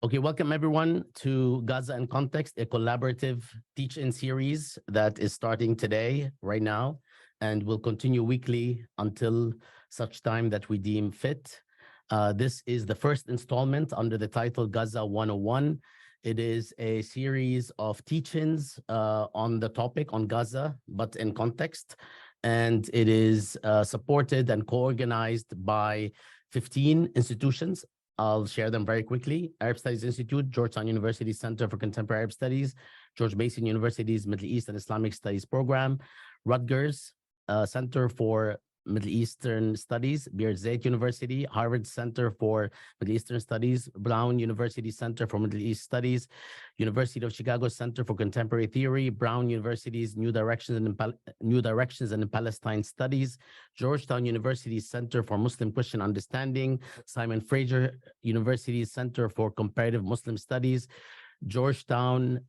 Okay, welcome everyone to Gaza in Context, a collaborative teach-in series that is starting today, right now, and will continue weekly until such time that we deem fit. This is the first installment under the title Gaza 101. It is a series of teach-ins on the topic on Gaza, but in context. And it is supported and co-organized by 15 institutions. I'll share them very quickly. Arab Studies Institute, Georgetown University Center for Contemporary Arab Studies, George Mason University's Middle East and Islamic Studies Program, Rutgers Center for Middle Eastern Studies, Beirzeit University, Harvard Center for Middle Eastern Studies, Brown University Center for Middle East Studies, University of Chicago Center for Contemporary Theory, Brown University's New Directions in Palestine Studies, Georgetown University Center for Muslim Christian Understanding, Simon Fraser University's Center for Comparative Muslim Studies, Georgetown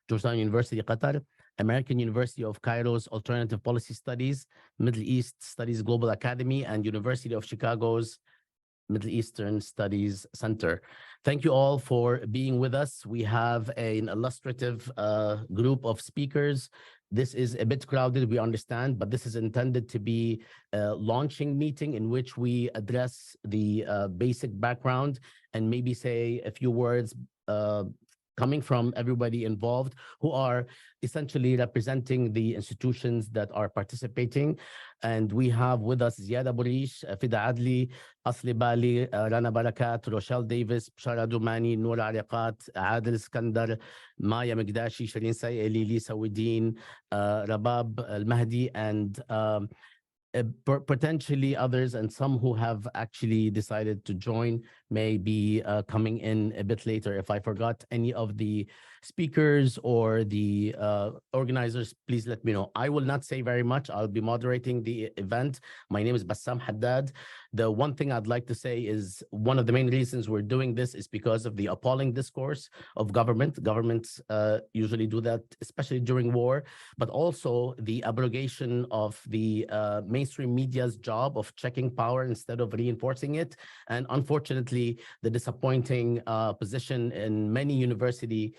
University, Qatar, American University of Cairo's Alternative Policy Studies, Middle East Studies Global Academy, and University of Chicago's Middle Eastern Studies Center. Thank you all for being with us. We have an illustrative group of speakers. This is a bit crowded, we understand, but this is intended to be a launching meeting in which we address the basic background and maybe say a few words coming from everybody involved who are essentially representing the institutions that are participating. And we have with us Ziad Abu Rish, Fida Adli, Asli Bali, Rana Barakat, Rochelle Davis, Bshara Dumani, Noura Ariqat, Adil Iskandar, Maya Migdashi, Shireen Sayeli, Lisa Widin, Rabab Al-Mahdi, and potentially others, and some who have actually decided to join may be coming in a bit later. If I forgot any of the speakers or the organizers, please let me know. I will not say very much. I'll be moderating the event. My name is Bassam Haddad. The one thing I'd like to say is one of the main reasons we're doing this is because of the appalling discourse of government. Governments usually do that, especially during war, but also the abrogation of the mainstream media's job of checking power instead of reinforcing it. And unfortunately, the disappointing position in many universities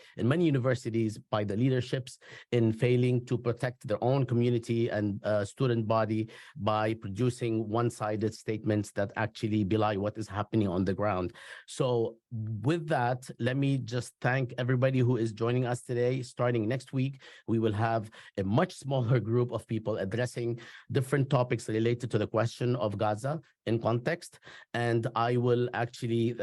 by the leaderships in failing to protect their own community and student body by producing one-sided statements that actually belie what is happening on the ground. So with that, let me just thank everybody who is joining us today. Starting next week, we will have a much smaller group of people addressing different topics related to the question of Gaza in context. And I will actually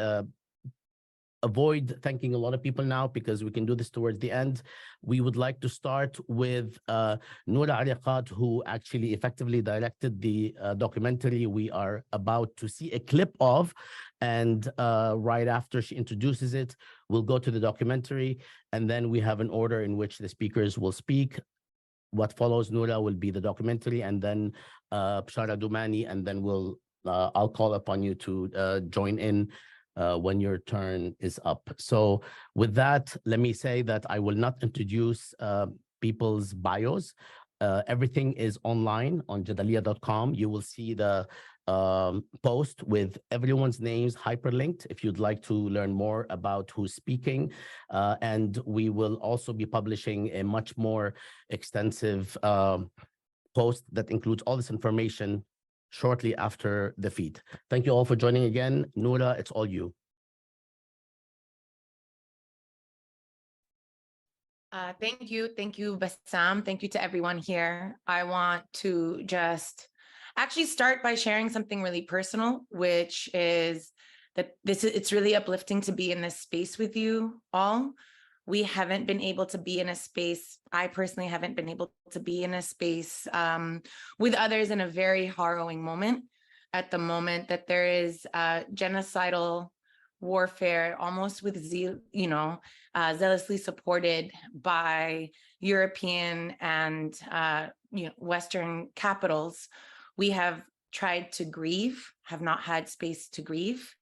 avoid thanking a lot of people now because we can do this towards the end. We would like to start with Noura Ariqat, who actually effectively directed the documentary we are about to see a clip of. And right after she introduces it, we'll go to the documentary. And then we have an order in which the speakers will speak. What follows Noura will be the documentary, and then Bshara Dumani, and then I'll call upon you to join in when your turn is up. So with that, let me say that I will not introduce people's bios. Everything is online on jadaliya.com. You will see the post with everyone's names hyperlinked if you'd like to learn more about who's speaking. And we will also be publishing a much more extensive post that includes all this information shortly after the feed. Thank you all for joining again. Noura, it's all you. Thank you, Bassam. Thank you to everyone here. I want to just actually start by sharing something really personal, which is that it's really uplifting to be in this space with you all. We haven't been able to be in a space, I personally haven't been able to be in a space with others in a very harrowing moment. At the moment that there is genocidal warfare, almost with zealously supported by European and Western capitals, we have tried to grieve, have not had space to grieve.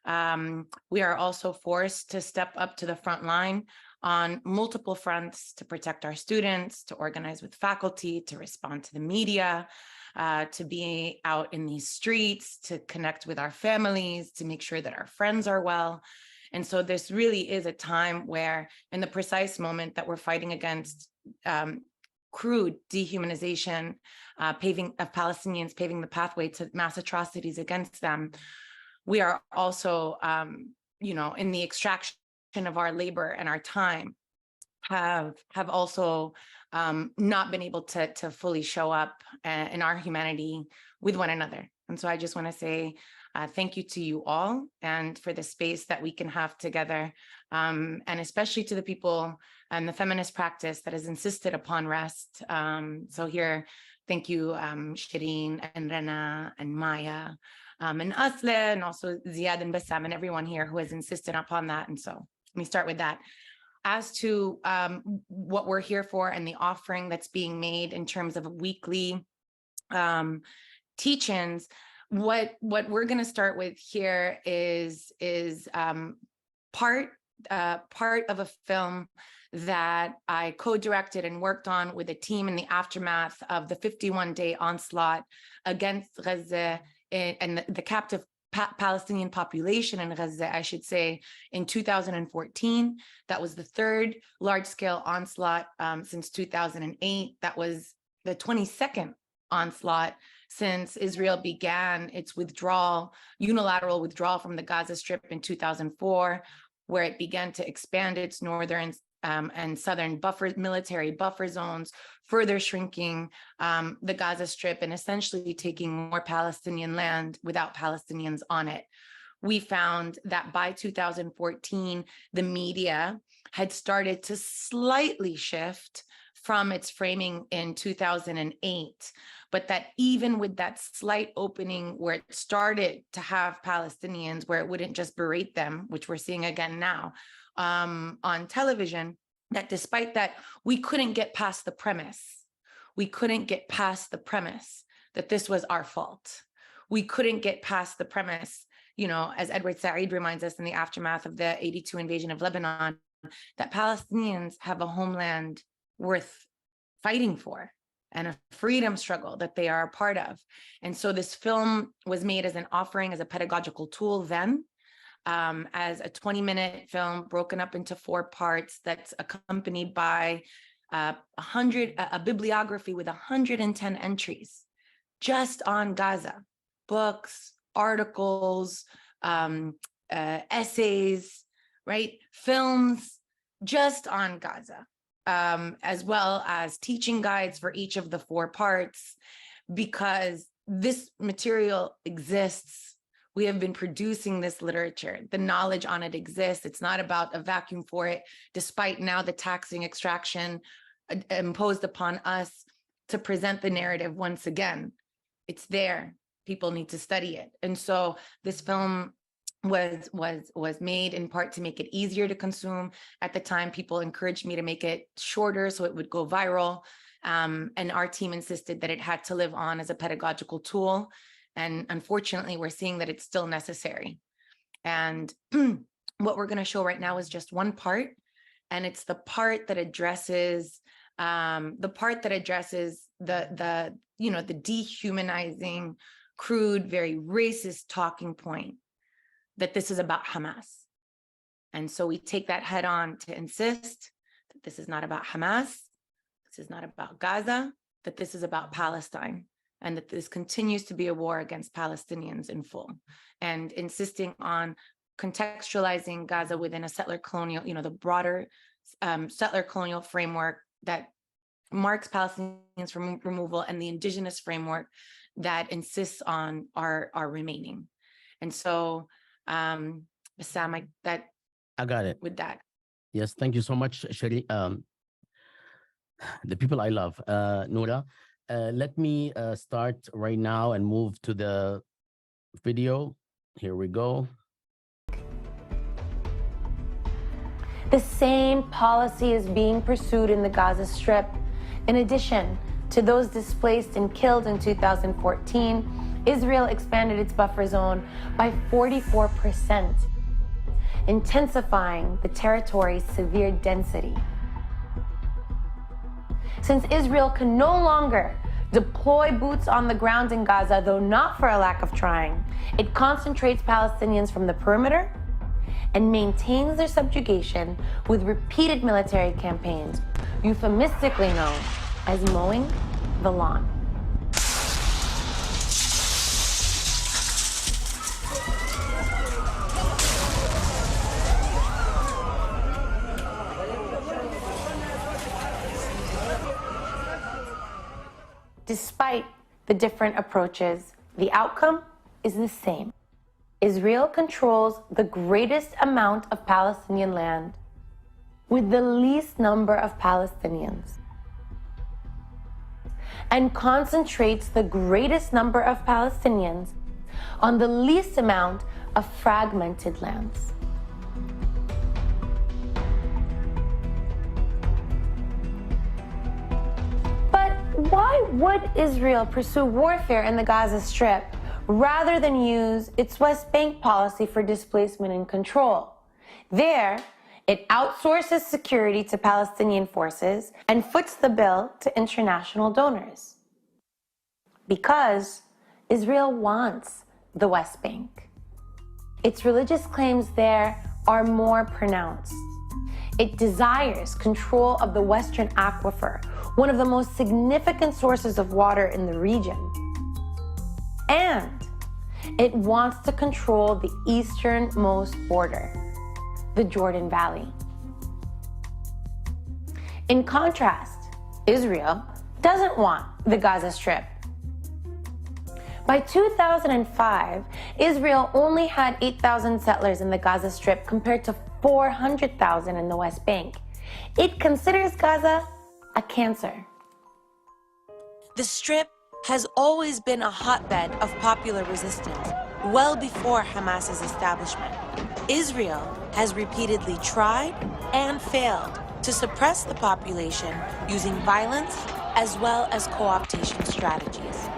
We are also forced to step up to the front line on multiple fronts to protect our students, to organize with faculty, to respond to the media, to be out in these streets, to connect with our families, to make sure that our friends are well. And so this really is a time where, in the precise moment that we're fighting against crude dehumanization, paving of Palestinians, paving the pathway to mass atrocities against them, we are also, in the extraction of our labor and our time, have also not been able to fully show up in our humanity with one another. And so I just want to say thank you to you all, and for the space that we can have together, and especially to the people and the feminist practice that has insisted upon rest. So here, thank you, Shireen and Rana and Maya and Asle, and also Ziad and Bassam and everyone here who has insisted upon that. And so let me start with that. As to what we're here for and the offering that's being made in terms of weekly teach-ins, what we're going to start with here is part of a film that I co-directed and worked on with a team in the aftermath of the 51-day onslaught against Gaza and the captive Palestinian population in Gaza, I should say, in 2014. That was the third large-scale onslaught since 2008. That was the 22nd onslaught since Israel began its unilateral withdrawal from the Gaza Strip in 2004, where it began to expand its northern and southern military buffer zones, further shrinking the Gaza Strip and essentially taking more Palestinian land without Palestinians on it. We found that by 2014, the media had started to slightly shift from its framing in 2008, but that even with that slight opening where it started to have Palestinians, where it wouldn't just berate them, which we're seeing again now on television, that despite that, we couldn't get past the premise. We couldn't get past the premise that this was our fault. We couldn't get past the premise, as Edward Said reminds us in the aftermath of the 82 invasion of Lebanon, that Palestinians have a homeland worth fighting for and a freedom struggle that they are a part of. And so this film was made as an offering, as a pedagogical tool then, as a 20-minute film broken up into 4 parts that's accompanied by a bibliography with 110 entries just on Gaza, books, articles, essays, right? Films just on Gaza, as well as teaching guides for each of the 4 parts, because this material exists. We have been producing this literature. The knowledge on it exists. It's not about a vacuum for it, despite now the taxing extraction imposed upon us to present the narrative once again. It's there. People need to study it. And so this film was made in part to make it easier to consume. At the time, people encouraged me to make it shorter so it would go viral. And our team insisted that it had to live on as a pedagogical tool. And unfortunately, we're seeing that it's still necessary. And what we're going to show right now is just one part. And it's the part that addresses the dehumanizing, crude, very racist talking point that this is about Hamas. And so we take that head on to insist that this is not about Hamas, this is not about Gaza, that this is about Palestine, and that this continues to be a war against Palestinians in full, and insisting on contextualizing Gaza within a settler colonial, the broader settler colonial framework that marks Palestinians from removal, and the indigenous framework that insists on our remaining. And so, Sam, I got it. With that. Yes, thank you so much, Shari. The people I love, Noura. Let me start right now and move to the video. Here we go. The same policy is being pursued in the Gaza Strip. In addition to those displaced and killed in 2014, Israel expanded its buffer zone by 44%, intensifying the territory's severe density. Since Israel can no longer deploy boots on the ground in Gaza, though not for a lack of trying, it concentrates Palestinians from the perimeter and maintains their subjugation with repeated military campaigns, euphemistically known as mowing the lawn. Despite the different approaches, the outcome is the same. Israel controls the greatest amount of Palestinian land with the least number of Palestinians, and concentrates the greatest number of Palestinians on the least amount of fragmented lands. But why would Israel pursue warfare in the Gaza Strip rather than use its West Bank policy for displacement and control? There, it outsources security to Palestinian forces and foots the bill to international donors. Because Israel wants the West Bank. Its religious claims there are more pronounced. It desires control of the Western Aquifer, one of the most significant sources of water in the region. And it wants to control the easternmost border, the Jordan Valley. In contrast, Israel doesn't want the Gaza Strip. By 2005, Israel only had 8,000 settlers in the Gaza Strip compared to 400,000 in the West Bank. It considers Gaza a cancer. The Strip has always been a hotbed of popular resistance, well before Hamas's establishment. Israel has repeatedly tried and failed to suppress the population using violence as well as co-optation strategies.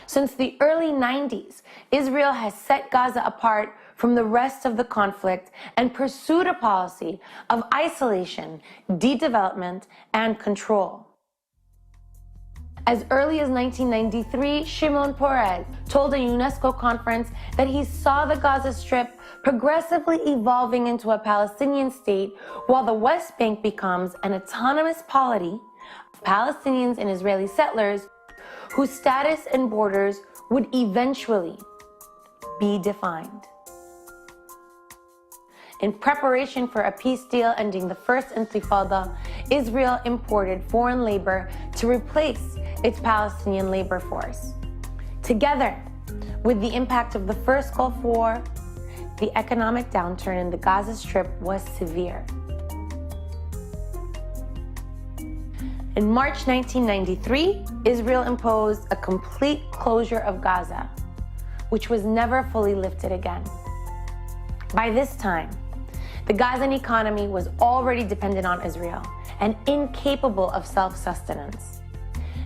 Since the early 90s, Israel has set Gaza apart from the rest of the conflict and pursued a policy of isolation, de-development, and control. As early as 1993, Shimon Peres told a UNESCO conference that he saw the Gaza Strip progressively evolving into a Palestinian state, while the West Bank becomes an autonomous polity of Palestinians and Israeli settlers whose status and borders would eventually be defined. In preparation for a peace deal ending the First Intifada, Israel imported foreign labor to replace its Palestinian labor force. Together with the impact of the First Gulf War, the economic downturn in the Gaza Strip was severe. In March 1993, Israel imposed a complete closure of Gaza, which was never fully lifted again. By this time, the Gazan economy was already dependent on Israel and incapable of self-sustenance.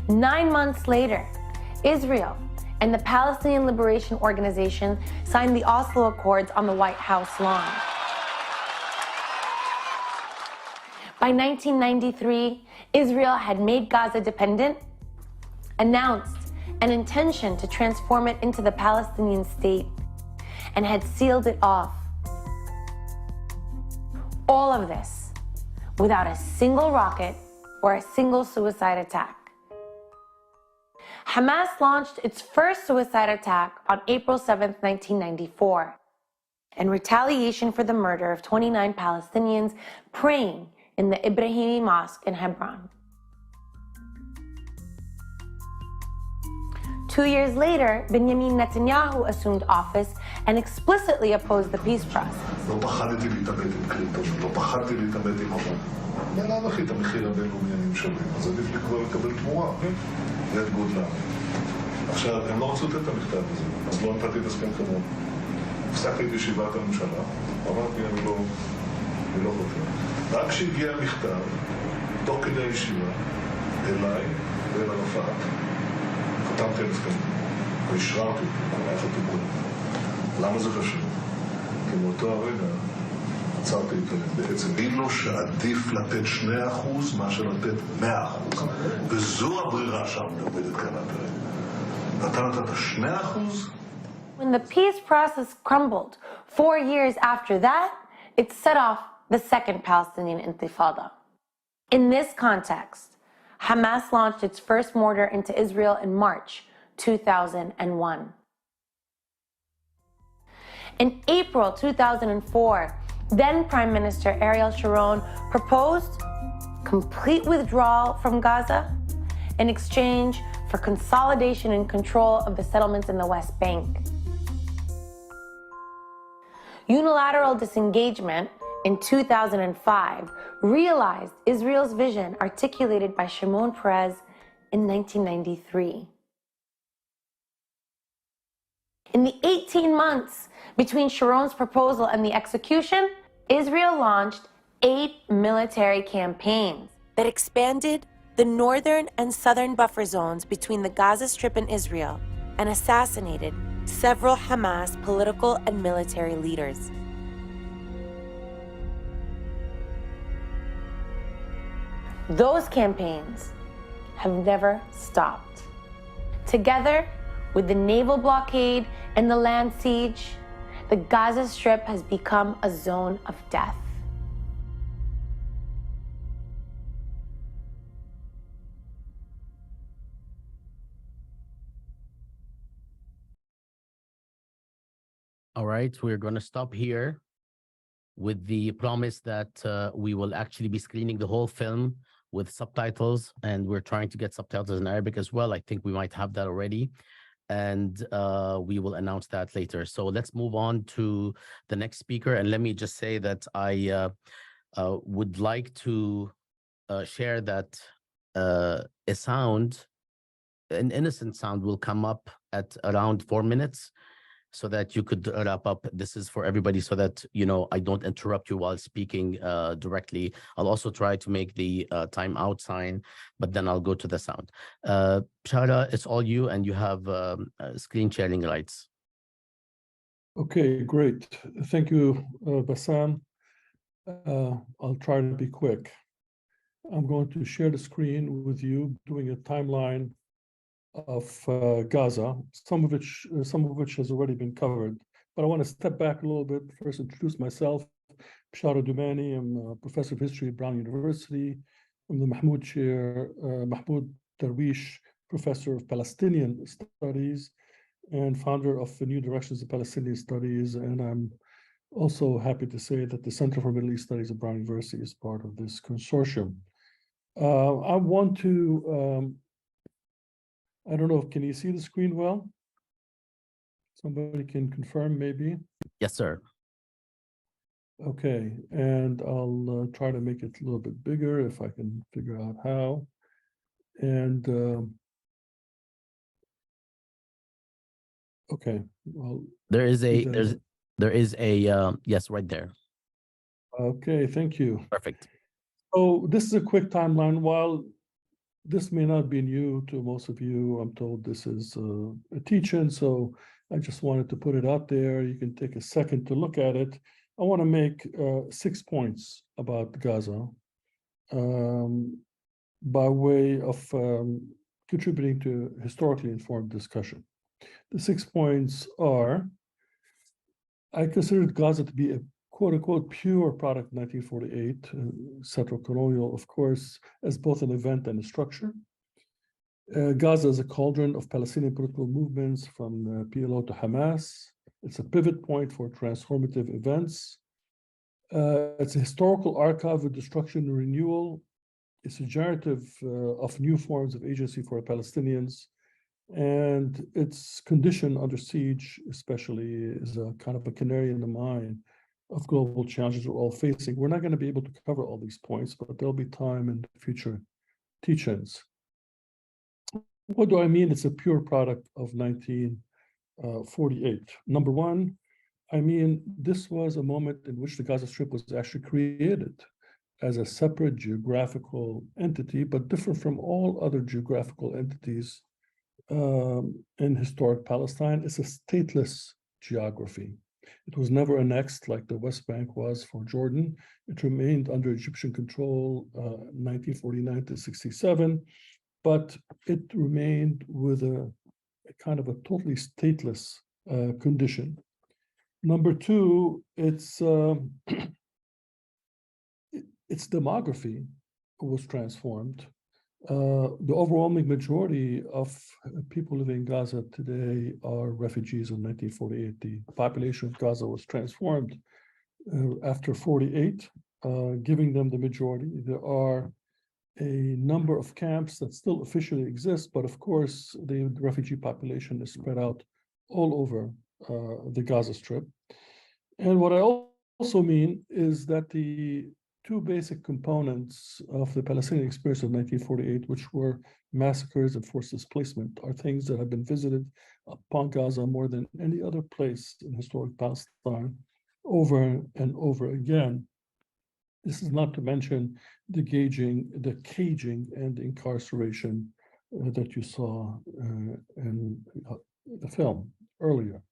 9 months later, Israel and the Palestinian Liberation Organization signed the Oslo Accords on the White House lawn. By 1993, Israel had made Gaza dependent, announced an intention to transform it into the Palestinian state, and had sealed it off. All of this without a single rocket or a single suicide attack. Hamas launched its first suicide attack on April 7, 1994, in retaliation for the murder of 29 Palestinians praying in the Ibrahimi Mosque in Hebron. 2 years later, Benjamin Netanyahu assumed office and explicitly opposed the peace process. עכשיו, הם לא רצו את המכתב הזה, אז לא נתתי את הסכם חברון. הפסקתי את ישיבת הממשלה, אמרתי, אני לא חושב. רק כשהגיע המכתב, תוך כדי הישיבה, אליי ואל ערפאת, חתמתי על הסכם, והשררתי אותו, היה חתום בו. למה זה חשוב? כי באותו הרגע עצרתי את בעצם. אילו שעדיף לתת 2% מאשר לתת 100%, וזו הברירה שעומדת כאן הפרק. When the peace process crumbled 4 years after that, it set off the Second Palestinian Intifada. In this context, Hamas launched its first mortar into Israel in March 2001. In April 2004, then Prime Minister Ariel Sharon proposed complete withdrawal from Gaza in exchange for consolidation and control of the settlements in the West Bank. Unilateral disengagement in 2005 realized Israel's vision articulated by Shimon Peres in 1993. In the 18 months between Sharon's proposal and the execution, Israel launched 8 military campaigns that expanded the northern and southern buffer zones between the Gaza Strip and Israel and assassinated several Hamas political and military leaders. Those campaigns have never stopped. Together with the naval blockade and the land siege, the Gaza Strip has become a zone of death. All right, we're going to stop here with the promise that we will actually be screening the whole film with subtitles, and we're trying to get subtitles in Arabic as well. I think we might have that already, and we will announce that later. So let's move on to the next speaker. And let me just say that I would like to share that a sound, an innocent sound, will come up at around 4 minutes, so that you could wrap up. This is for everybody, so that, you know, I don't interrupt you while speaking directly. I'll also try to make the time out sign, but then I'll go to the sound. Shara, it's all you, and you have screen sharing rights. Okay, great. Thank you, Bassam. I'll try to be quick. I'm going to share the screen with you, doing a timeline of Gaza, some of which has already been covered. But I want to step back a little bit, first introduce myself. Bishara Dumani, I'm a professor of history at Brown University. I'm the Mahmoud Chair, Mahmoud Darwish Professor of Palestinian Studies and founder of the New Directions of Palestinian Studies. And I'm also happy to say that the Center for Middle East Studies at Brown University is part of this consortium. I want to I don't know, can you see the screen well? Somebody can confirm, maybe? Yes, sir. Okay, and I'll try to make it a little bit bigger if I can figure out how. And okay, well, there is a yes, right there. Okay, thank you. Perfect. So this is a quick timeline. While this may not be new to most of you, I'm told this is a teach-in, so I just wanted to put it out there. You can take a second to look at it. I want to make 6 points about Gaza by way of contributing to historically informed discussion. The 6 points are: I considered Gaza to be a quote-unquote pure product of 1948, settler colonial, of course, as both an event and a structure. Gaza is a cauldron of Palestinian political movements from PLO to Hamas. It's a pivot point for transformative events. It's a historical archive of destruction and renewal. It's a generative of new forms of agency for Palestinians. And its condition under siege, especially, is a kind of a canary in the mine of global challenges we're all facing. We're not going to be able to cover all these points, but there'll be time in future teach-ins. What do I mean? It's a pure product of 1948. Number one, I mean, this was a moment in which the Gaza Strip was actually created as a separate geographical entity, but different from all other geographical entities in historic Palestine. It's a stateless geography. It was never annexed like the West Bank was for Jordan. It remained under Egyptian control 1949 to 67, but it remained with a kind of a totally stateless condition. Number two, its demography was transformed. The overwhelming majority of people living in Gaza today are refugees in 1948. The population of Gaza was transformed after 48, giving them the majority. There are a number of camps that still officially exist, but of course, the refugee population is spread out all over the Gaza Strip. And what I also mean is that the two basic components of the Palestinian experience of 1948, which were massacres and forced displacement, are things that have been visited upon Gaza more than any other place in historic Palestine over and over again. This is not to mention the caging, and the incarceration that you saw in the film earlier.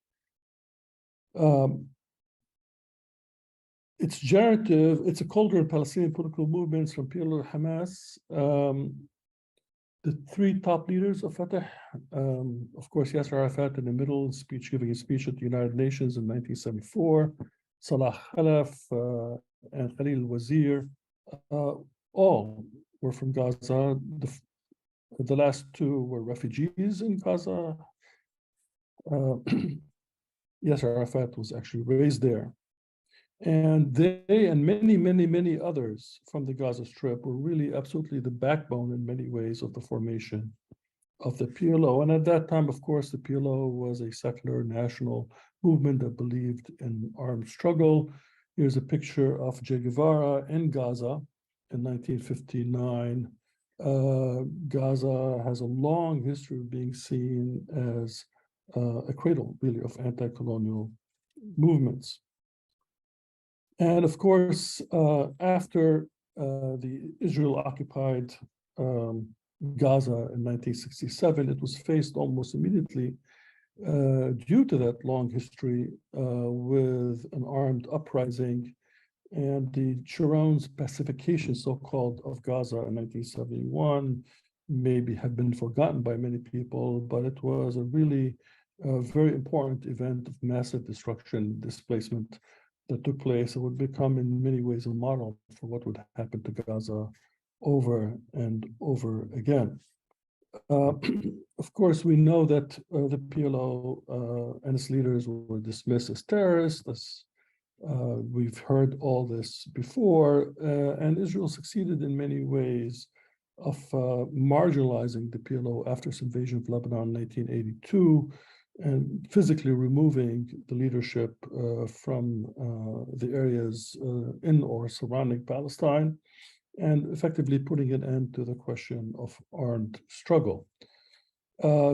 It's generative, it's a cauldron of Palestinian political movements from PLO to Hamas. The three top leaders of Fatah, of course, Yasser Arafat in the middle, giving a speech at the United Nations in 1974, Salah Khalaf and Khalil Wazir, all were from Gaza. The last two were refugees in Gaza. Yasser Arafat was actually raised there. And they and many others from the Gaza Strip were really absolutely the backbone in many ways of the formation of the PLO. And at that time, of course, the PLO was a secular national movement that believed in armed struggle. Here's a picture of Che Guevara in Gaza in 1959. Gaza has a long history of being seen as a cradle, really, of anti-colonial movements. And of course, after the Israel-occupied Gaza in 1967, it was faced almost immediately due to that long history with an armed uprising and the Sharon's pacification, so-called, of Gaza in 1971 maybe have been forgotten by many people, but it was a really very important event of massive destruction, displacement that took place. It would become in many ways a model for what would happen to Gaza over and over again. Of course, we know that the PLO and its leaders were dismissed as terrorists. We've heard all this before, and Israel succeeded in many ways of marginalizing the PLO after its invasion of Lebanon in 1982, and physically removing the leadership from the areas in or surrounding Palestine, and effectively putting an end to the question of armed struggle.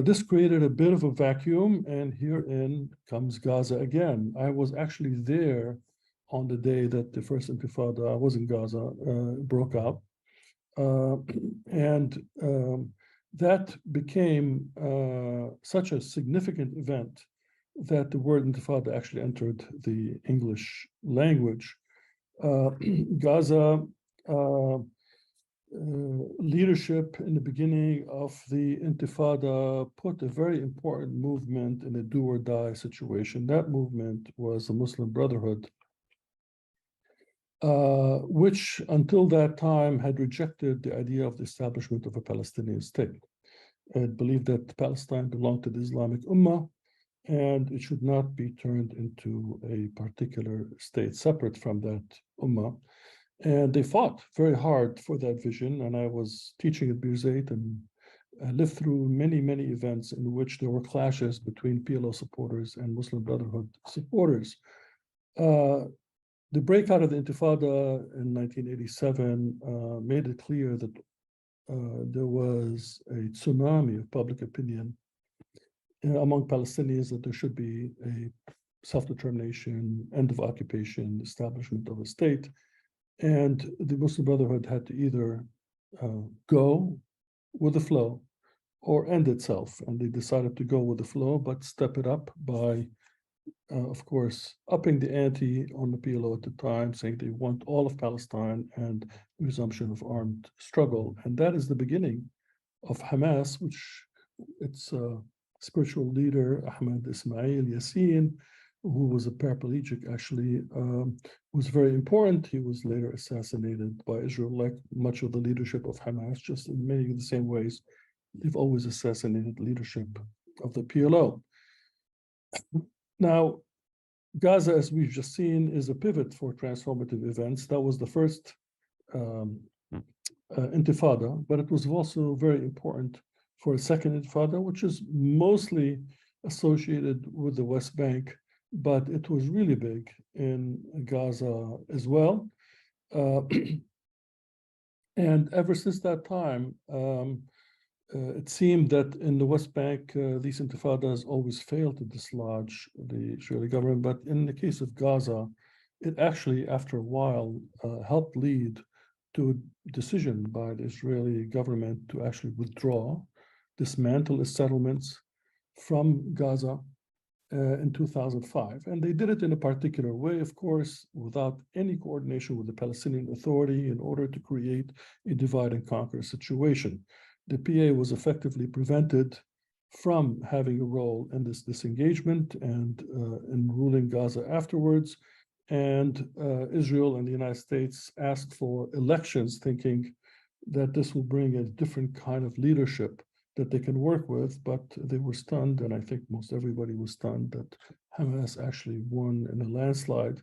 This created a bit of a vacuum, and herein comes Gaza again. I was actually there on the day that the first Intifada, I was in Gaza, broke out. That became such a significant event that the word Intifada actually entered the English language. Gaza leadership in the beginning of the Intifada put a very important movement in a do or die situation. That movement was the Muslim Brotherhood, which until that time had rejected the idea of the establishment of a Palestinian state. It believed that Palestine belonged to the Islamic Ummah and it should not be turned into a particular state separate from that Ummah. And they fought very hard for that vision. And I was teaching at Beirzeit and I lived through many events in which there were clashes between PLO supporters and Muslim Brotherhood supporters. The breakout of the Intifada in 1987 made it clear that there was a tsunami of public opinion among Palestinians that there should be a self-determination, end of occupation, establishment of a state. And the Muslim Brotherhood had to either go with the flow or end itself. And they decided to go with the flow, but step it up by of course, upping the ante on the PLO at the time, saying they want all of Palestine and resumption of armed struggle. And that is the beginning of Hamas, which its spiritual leader, Ahmed Ismail Yassin, who was a paraplegic, actually, was very important. He was later assassinated by Israel, like much of the leadership of Hamas, just in many of the same ways they've always assassinated leadership of the PLO. Now, Gaza, as we've just seen, is a pivot for transformative events. That was the first intifada, but it was also very important for a second intifada, which is mostly associated with the West Bank, but it was really big in Gaza as well. And ever since that time, it seemed that in the West Bank, these intifadas always failed to dislodge the Israeli government. But in the case of Gaza, it actually, after a while, helped lead to a decision by the Israeli government to actually withdraw, dismantle its settlements from Gaza in 2005. And they did it in a particular way, of course, without any coordination with the Palestinian Authority in order to create a divide and conquer situation. The PA was effectively prevented from having a role in this disengagement and in ruling Gaza afterwards. And Israel and the United States asked for elections, thinking that this will bring a different kind of leadership that they can work with, but they were stunned, and I think most everybody was stunned that Hamas actually won in a landslide,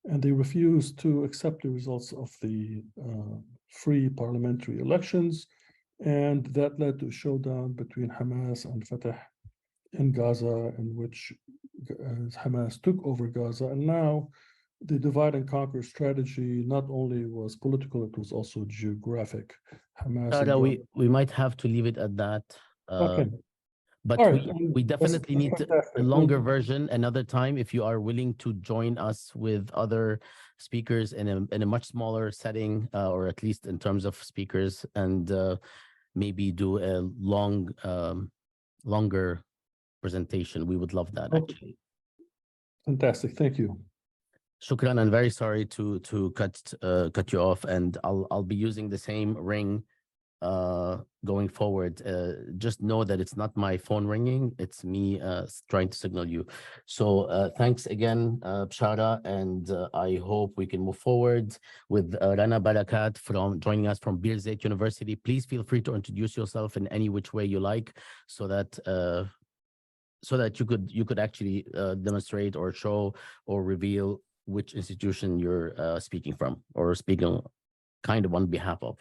and they refused to accept the results of the free parliamentary elections, and that led to a showdown between Hamas and Fatah in Gaza, in which Hamas took over Gaza, and now the divide and conquer strategy not only was political, it was also geographic. Hamas we might have to leave it at that. Okay. But Right. we definitely That's need fantastic. a longer version another time if you are willing to join us with other speakers in a much smaller setting, or at least in terms of speakers, and maybe do a longer presentation. We would love that, actually. Fantastic. Thank you. Shukran. I'm very sorry to cut you off, and I'll be using the same ring going forward. Just know that it's not my phone ringing, it's me trying to signal you. So thanks again, Bshara, and I hope we can move forward with Rana Barakat from joining us from Birzeit University. Please feel free to introduce yourself in any which way you like, so that you could actually demonstrate or show or reveal which institution you're speaking from or speaking kind of on behalf of.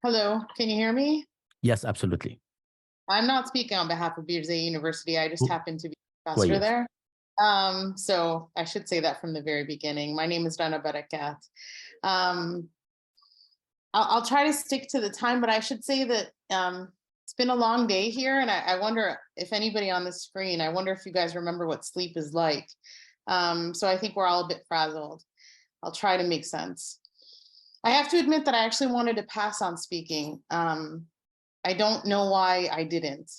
Hello, can you hear me? Yes, absolutely. I'm not speaking on behalf of Birzeit University. I just happen to be a professor yes. there. So I should say that from the very beginning. My name is Rana Barakat. I'll try to stick to the time, but I should say that it's been a long day here, and I wonder if anybody on the screen, I wonder if you guys remember what sleep is like. So I think we're all a bit frazzled. I'll try to make sense. I have to admit that I actually wanted to pass on speaking. I don't know why I didn't.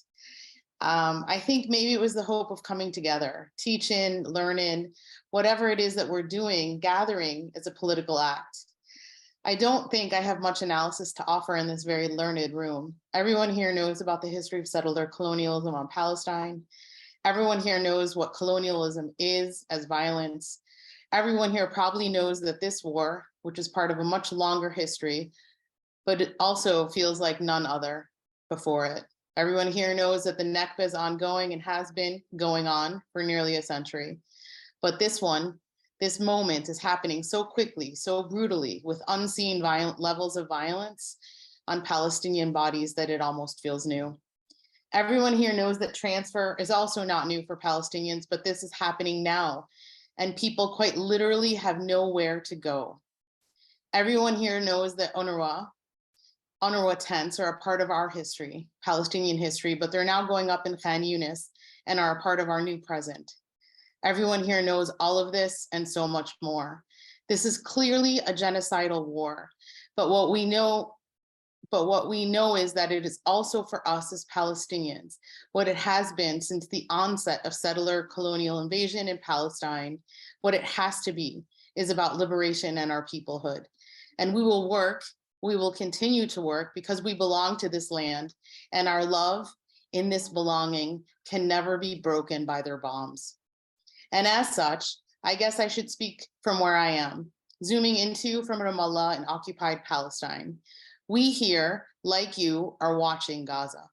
I think maybe it was the hope of coming together, teaching, learning, whatever it is that we're doing, gathering is a political act. I don't think I have much analysis to offer in this very learned room. Everyone here knows about the history of settler colonialism on Palestine. Everyone here knows what colonialism is as violence. Everyone here probably knows that this war, which is part of a much longer history, but it also feels like none other before it. Everyone here knows that the Nakba is ongoing and has been going on for nearly a century. But this moment is happening so quickly, so brutally, with unseen violent levels of violence on Palestinian bodies that it almost feels new. Everyone here knows that transfer is also not new for Palestinians, but this is happening now, and people quite literally have nowhere to go. Everyone here knows that UNRWA tents are a part of our history, Palestinian history, but they're now going up in Khan Yunis and are a part of our new present. Everyone here knows all of this and so much more. This is clearly a genocidal war, but what we know is that it is also for us as Palestinians, what it has been since the onset of settler colonial invasion in Palestine, what it has to be is about liberation and our peoplehood. And we will continue to work because we belong to this land, and our love in this belonging can never be broken by their bombs. And as such, I guess I should speak from where I am, zooming into from Ramallah in occupied Palestine. We here, like you, are watching Gaza,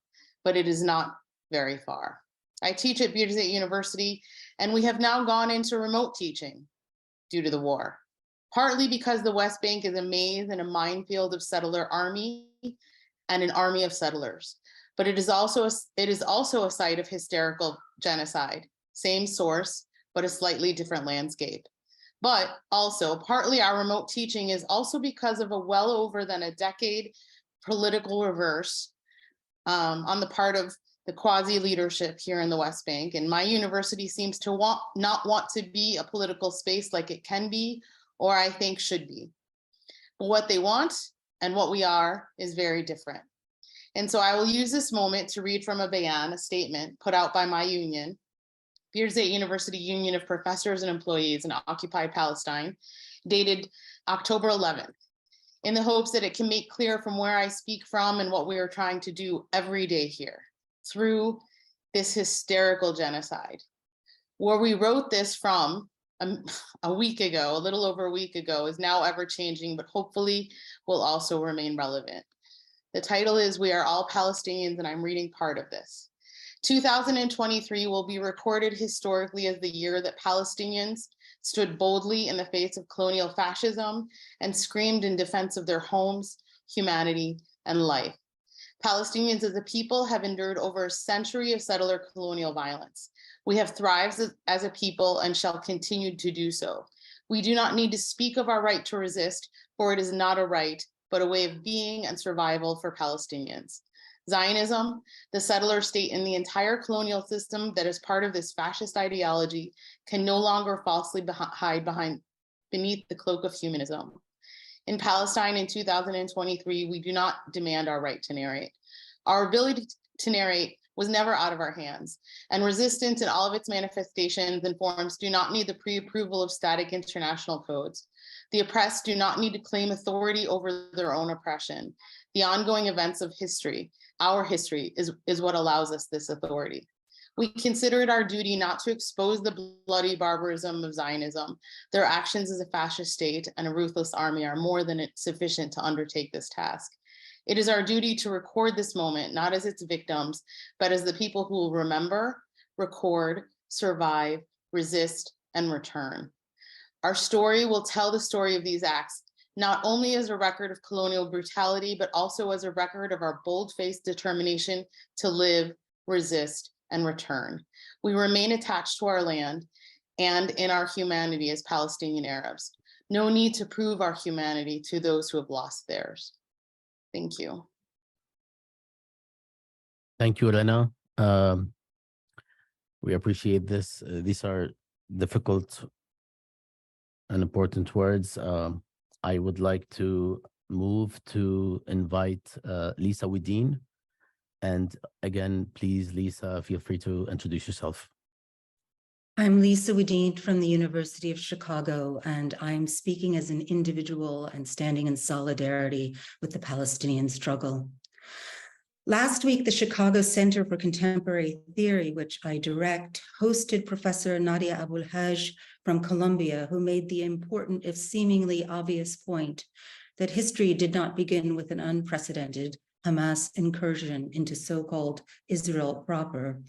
but it is not very far. I teach at Beirzeit University, and we have now gone into remote teaching due to the war, partly because the West Bank is a maze and a minefield of settler army and an army of settlers. But it is also a site of hysterical genocide, same source, but a slightly different landscape. But also, partly our remote teaching is also because of a well over than a decade political reverse on the part of the quasi-leadership here in the West Bank. And my university seems to not want to be a political space like it can be, or I think should be. But what they want and what we are is very different. And so I will use this moment to read from a bayan, a statement put out by my union, Beirzeit University Union of Professors and Employees in Occupied Palestine, dated October 11th, in the hopes that it can make clear from where I speak from and what we are trying to do every day here through this hysterical genocide. Where we wrote this from a week ago, a little over a week ago, is now ever changing, but hopefully will also remain relevant. The title is We Are All Palestinians, and I'm reading part of this. 2023 will be recorded historically as the year that Palestinians stood boldly in the face of colonial fascism and screamed in defense of their homes, humanity, and life. Palestinians as a people have endured over a century of settler colonial violence. We have thrived as a people and shall continue to do so. We do not need to speak of our right to resist, for it is not a right, but a way of being and survival for Palestinians. Zionism, the settler state, and the entire colonial system that is part of this fascist ideology can no longer falsely hide beneath the cloak of humanism. In Palestine in 2023, we do not demand our right to narrate. Our ability to narrate was never out of our hands, and resistance in all of its manifestations and forms do not need the pre-approval of static international codes. The oppressed do not need to claim authority over their own oppression. The ongoing events of history, our history, is what allows us this authority. We consider it our duty not to expose the bloody barbarism of Zionism. Their actions as a fascist state and a ruthless army are more than sufficient to undertake this task. It is our duty to record this moment, not as its victims, but as the people who will remember, record, survive, resist, and return. Our story will tell the story of these acts, not only as a record of colonial brutality, but also as a record of our bold-faced determination to live, resist, and return. We remain attached to our land and in our humanity as Palestinian Arabs. No need to prove our humanity to those who have lost theirs. Thank you. Thank you, Elena. We appreciate this. These are difficult and important words. I would like to move to invite Lisa Wedeen. And again, please, Lisa, feel free to introduce yourself. I'm Lisa Wedeen from the University of Chicago, and I'm speaking as an individual and standing in solidarity with the Palestinian struggle. Last week, the Chicago Center for Contemporary Theory, which I direct, hosted Professor Nadia Abul-Haj from Columbia, who made the important, if seemingly obvious point that history did not begin with an unprecedented Hamas incursion into so-called Israel proper,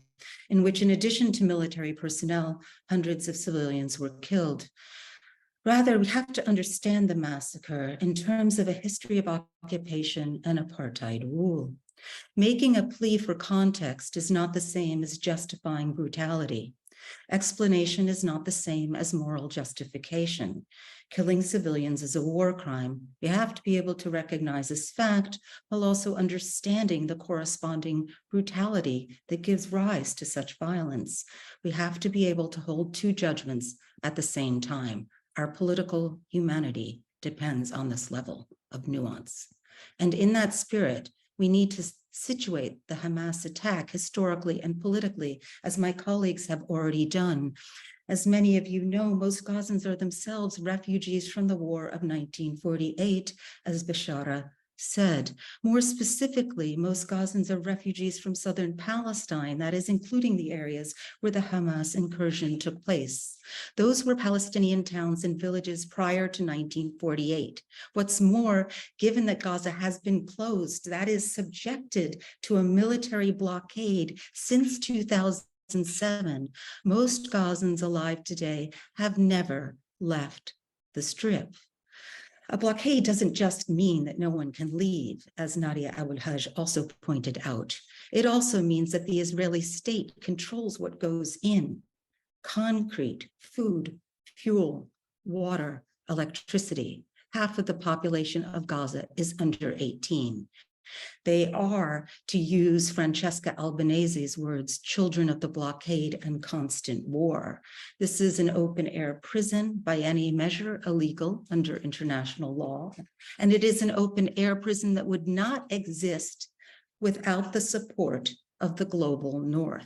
in which, in addition to military personnel, hundreds of civilians were killed. Rather, we have to understand the massacre in terms of a history of occupation and apartheid rule. Making a plea for context is not the same as justifying brutality. Explanation is not the same as moral justification. Killing civilians is a war crime. We have to be able to recognize this fact while also understanding the corresponding brutality that gives rise to such violence. We have to be able to hold two judgments at the same time. Our political humanity depends on this level of nuance. And in that spirit, we need to situate the Hamas attack historically and politically, as my colleagues have already done. As many of you know, most Gazans are themselves refugees from the war of 1948, as Bashara said. More specifically, most Gazans are refugees from southern Palestine, that is, including the areas where the Hamas incursion took place. Those were Palestinian towns and villages prior to 1948. What's more, given that Gaza has been closed, that is, subjected to a military blockade since 2007, most Gazans alive today have never left the Strip. A blockade doesn't just mean that no one can leave, as Nadia Abul-Hajj also pointed out. It also means that the Israeli state controls what goes in: concrete, food, fuel, water, electricity. Half of the population of Gaza is under 18. They are, to use Francesca Albanese's words, children of the blockade and constant war. This is an open-air prison, by any measure illegal under international law, and it is an open-air prison that would not exist without the support of the global North.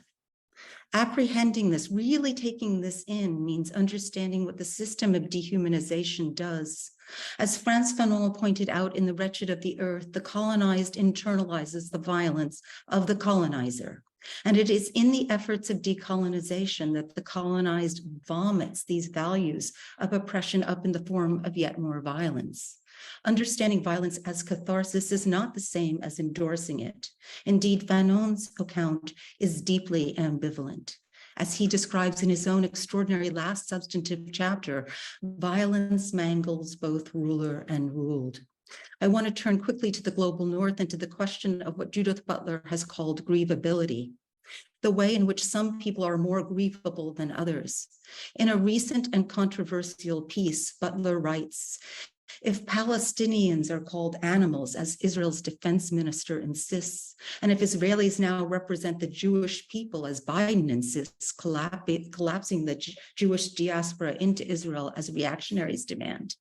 Apprehending this, really taking this in, means understanding what the system of dehumanization does. As Frantz Fanon pointed out in The Wretched of the Earth, the colonized internalizes the violence of the colonizer. And it is in the efforts of decolonization that the colonized vomits these values of oppression up in the form of yet more violence. Understanding violence as catharsis is not the same as endorsing it. Indeed, Fanon's account is deeply ambivalent. As he describes in his own extraordinary last substantive chapter, violence mangles both ruler and ruled. I want to turn quickly to the global North and to the question of what Judith Butler has called grievability, the way in which some people are more grievable than others. In a recent and controversial piece, Butler writes, "If Palestinians are called animals, as Israel's defense minister insists, and if Israelis now represent the Jewish people, as Biden insists, collapsing the Jewish diaspora into Israel as reactionaries demand,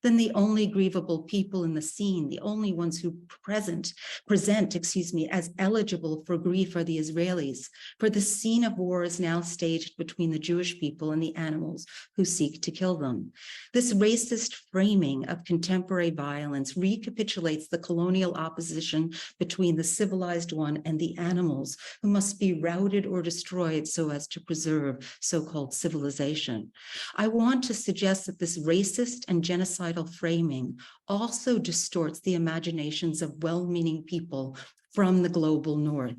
then the only grievable people in the scene, the only ones who present as eligible for grief are the Israelis, for the scene of war is now staged between the Jewish people and the animals who seek to kill them." This racist framing of contemporary violence recapitulates the colonial opposition between the civilized one and the animals who must be routed or destroyed so as to preserve so-called civilization. I want to suggest that this racist and genocidal framing also distorts the imaginations of well-meaning people from the global North.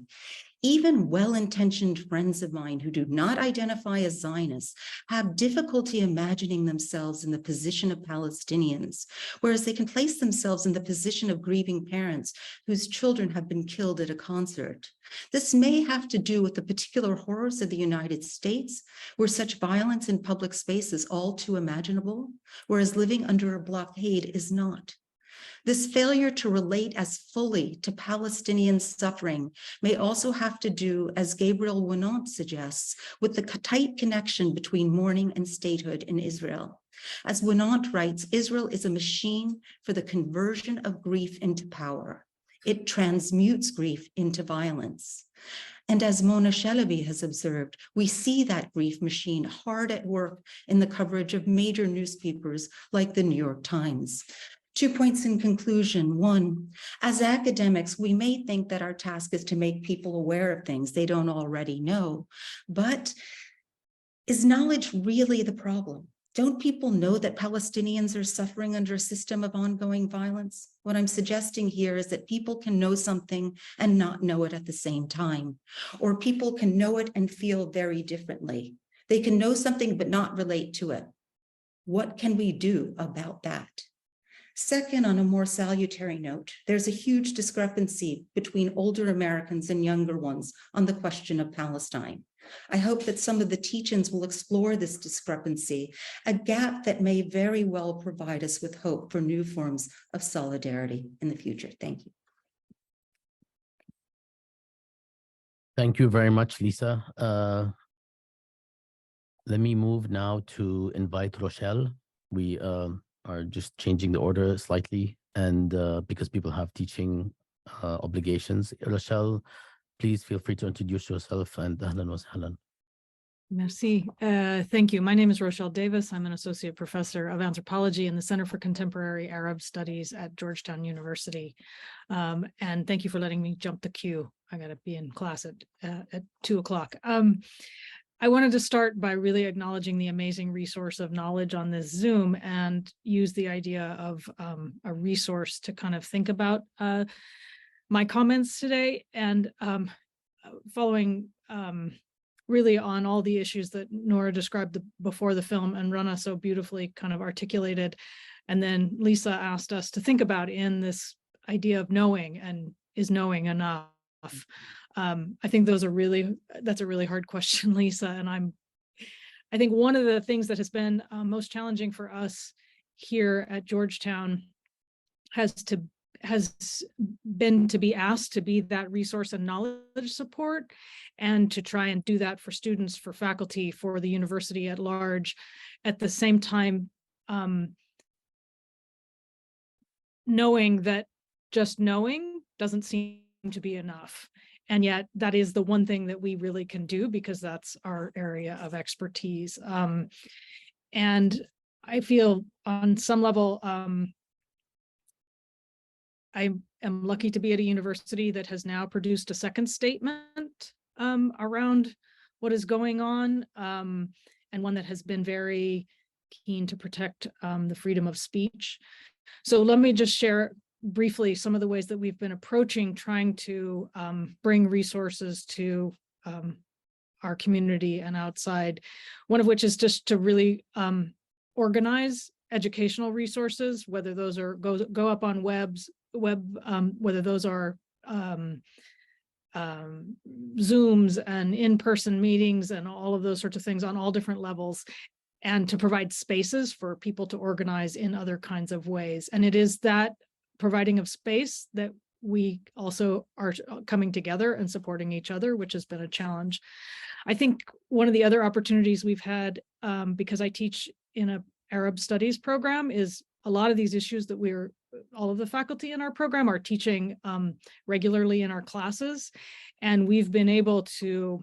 Even well-intentioned friends of mine who do not identify as Zionists have difficulty imagining themselves in the position of Palestinians, whereas they can place themselves in the position of grieving parents whose children have been killed at a concert. This may have to do with the particular horrors of the United States, where such violence in public space is all too imaginable, whereas living under a blockade is not. This failure to relate as fully to Palestinian suffering may also have to do, as Gabriel Winant suggests, with the tight connection between mourning and statehood in Israel. As Winant writes, Israel is a machine for the conversion of grief into power. It transmutes grief into violence. And as Mona Chalabi has observed, we see that grief machine hard at work in the coverage of major newspapers like the New York Times. 2 points in conclusion. One, as academics, we may think that our task is to make people aware of things they don't already know, but is knowledge really the problem? Don't people know that Palestinians are suffering under a system of ongoing violence? What I'm suggesting here is that people can know something and not know it at the same time, or people can know it and feel very differently. They can know something but not relate to it. What can we do about that? Second, on a more salutary note, there's a huge discrepancy between older Americans and younger ones on the question of Palestine. I hope that some of the teach-ins will explore this discrepancy, a gap that may very well provide us with hope for new forms of solidarity in the future. Thank you. Thank you very much, Lisa. Let me move now to invite Rochelle. We are just changing the order slightly, and because people have teaching obligations. Rochelle, please feel free to introduce yourself, and ahlan wa sahlan. Merci. Thank you. My name is Rochelle Davis. I'm an associate professor of anthropology in the Center for Contemporary Arab Studies at Georgetown University. And thank you for letting me jump the queue. I got to be in class at 2 o'clock. I wanted to start by really acknowledging the amazing resource of knowledge on this Zoom and use the idea of a resource to kind of think about my comments today, and following really on all the issues that Nora described before the film and Rana so beautifully kind of articulated. And then Lisa asked us to think about in this idea of knowing, and is knowing enough? I think that's a really hard question, Lisa. And I think one of the things that has been most challenging for us here at Georgetown has been to be asked to be that resource and knowledge support, and to try and do that for students, for faculty, for the university at large. At the same time, knowing that just knowing doesn't seem to be enough. And yet that is the one thing that we really can do, because that's our area of expertise. And I feel on some level, I am lucky to be at a university that has now produced a second statement around what is going on, and one that has been very keen to protect the freedom of speech. So let me just share briefly some of the ways that we've been approaching trying to bring resources to our community and outside. One of which is just to really organize educational resources, whether those are go up on whether those are Zooms and in-person meetings and all of those sorts of things on all different levels, and to provide spaces for people to organize in other kinds of ways. And it is that providing of space that we also are coming together and supporting each other, which has been a challenge. I think one of the other opportunities we've had, because I teach in an Arab studies program, is a lot of these issues that all of the faculty in our program are teaching regularly in our classes. And we've been able to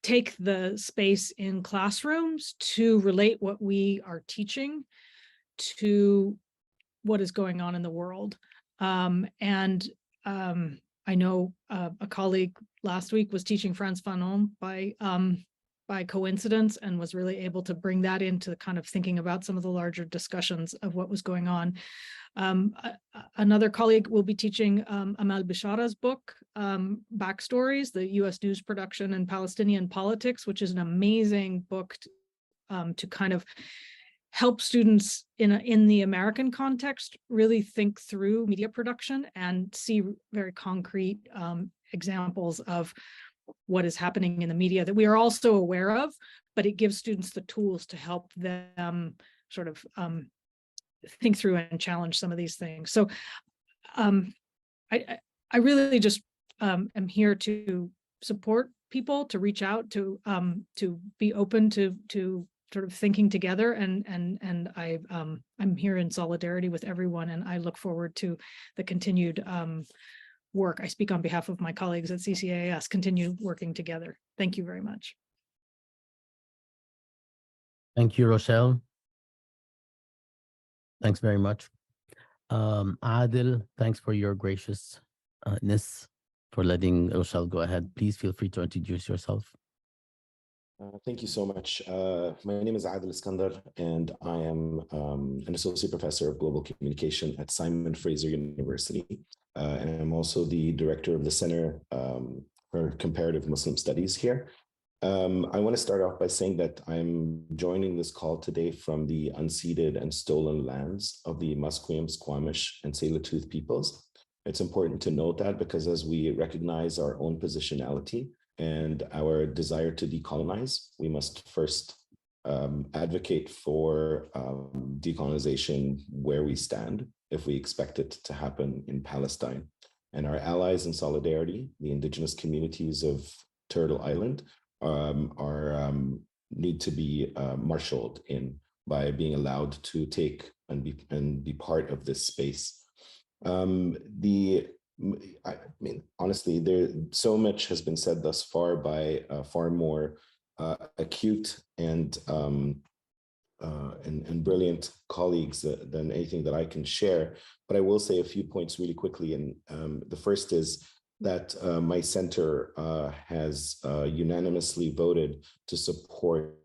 take the space in classrooms to relate what we are teaching to what is going on in the world. I know a colleague last week was teaching Frantz Fanon by coincidence, and was really able to bring that into kind of thinking about some of the larger discussions of what was going on. Another colleague will be teaching Amal Bishara's book, Backstories, the US News Production and Palestinian Politics, which is an amazing book to kind of help students in the American context really think through media production and see very concrete examples of what is happening in the media that we are also aware of, but it gives students the tools to help them sort of think through and challenge some of these things. So I really just am here to support people, to reach out, to be open to sort of thinking together, and I'm here in solidarity with everyone, and I look forward to the continued work. I speak on behalf of my colleagues at CCAS, continue working together. Thank you very much. Thank you, Rochelle. Thanks very much. Adil, thanks for your graciousness for letting Rochelle go ahead. Please feel free to introduce yourself. Thank you so much. My name is Adil Iskandar, and I am an associate professor of global communication at Simon Fraser University. And I'm also the director of the Center for Comparative Muslim Studies here. I want to start off by saying that I'm joining this call today from the unceded and stolen lands of the Musqueam, Squamish, and Tsleil-Waututh peoples. It's important to note that because as we recognize our own positionality and our desire to decolonize, we must first advocate for decolonization where we stand if we expect it to happen in Palestine. And our allies in solidarity, the indigenous communities of Turtle Island, need to be marshaled in by being allowed to take and be part of this space. The I mean, honestly, there so much has been said thus far by far more acute and brilliant colleagues than anything that I can share. But I will say a few points really quickly. And the first is that my center has unanimously voted to support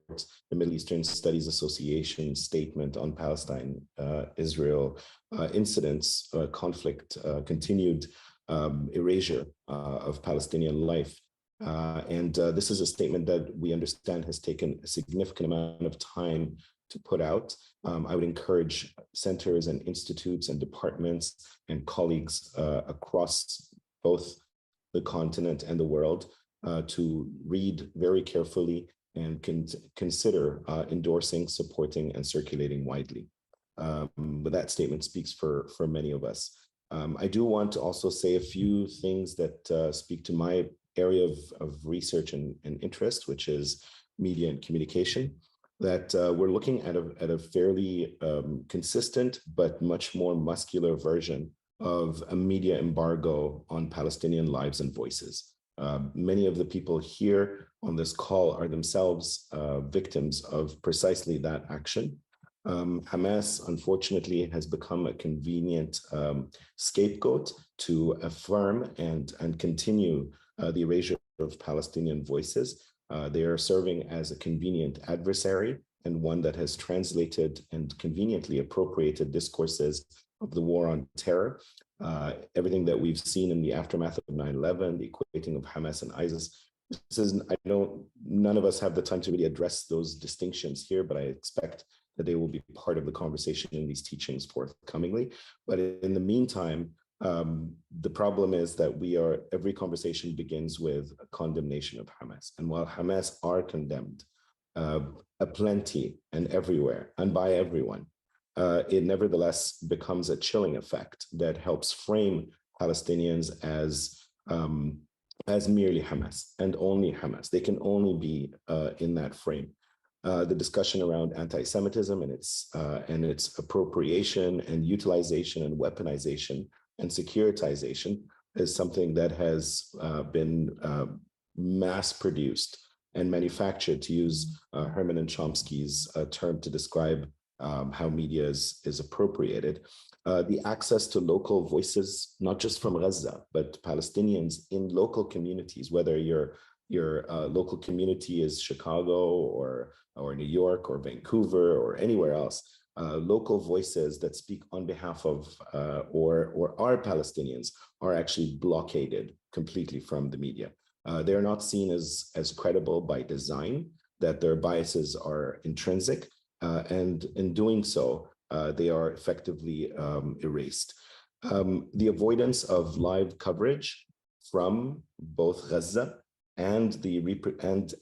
the Middle Eastern Studies Association statement on Palestine-Israel incidents, conflict, continued erasure of Palestinian life. And this is a statement that we understand has taken a significant amount of time to put out. I would encourage centers and institutes and departments and colleagues across both the continent and the world to read very carefully and consider endorsing, supporting, and circulating widely. But that statement speaks for many of us. I do want to also say a few things that speak to my area of research and interest, which is media and communication, that we're looking at a fairly consistent but much more muscular version of a media embargo on Palestinian lives and voices. Many of the people here on this call are themselves victims of precisely that action. Hamas, unfortunately, has become a convenient scapegoat to affirm and continue the erasure of Palestinian voices. They are serving as a convenient adversary and one that has translated and conveniently appropriated discourses of the war on terror. Everything that we've seen in the aftermath of 9/11, the equating of Hamas and ISIS. This is, I know none of us have the time to really address those distinctions here, but I expect that they will be part of the conversation in these teachings forthcomingly. But in the meantime, the problem is that every conversation begins with a condemnation of Hamas. And while Hamas are condemned aplenty and everywhere and by everyone, it nevertheless becomes a chilling effect that helps frame Palestinians as merely Hamas and only Hamas. They can only be in that frame. The discussion around anti-Semitism and its appropriation and utilization and weaponization and securitization is something that has been mass-produced and manufactured, to use Herman and Chomsky's term to describe how media is appropriated. The access to local voices, not just from Gaza, but Palestinians in local communities, whether your local community is Chicago or New York or Vancouver or anywhere else, local voices that speak on behalf of or are Palestinians are actually blockaded completely from the media. They are not seen as credible by design, that their biases are intrinsic, and in doing so, they are effectively erased. The avoidance of live coverage from both Gaza and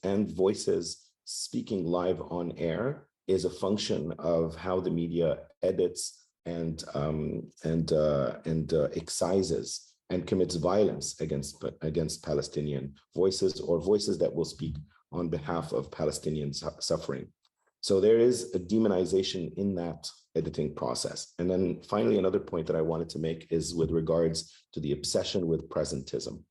and voices speaking live on air is a function of how the media edits and excises and commits violence against Palestinian voices or voices that will speak on behalf of Palestinian suffering. So there is a demonization in that editing process. And then finally, another point that I wanted to make is with regards to the obsession with presentism.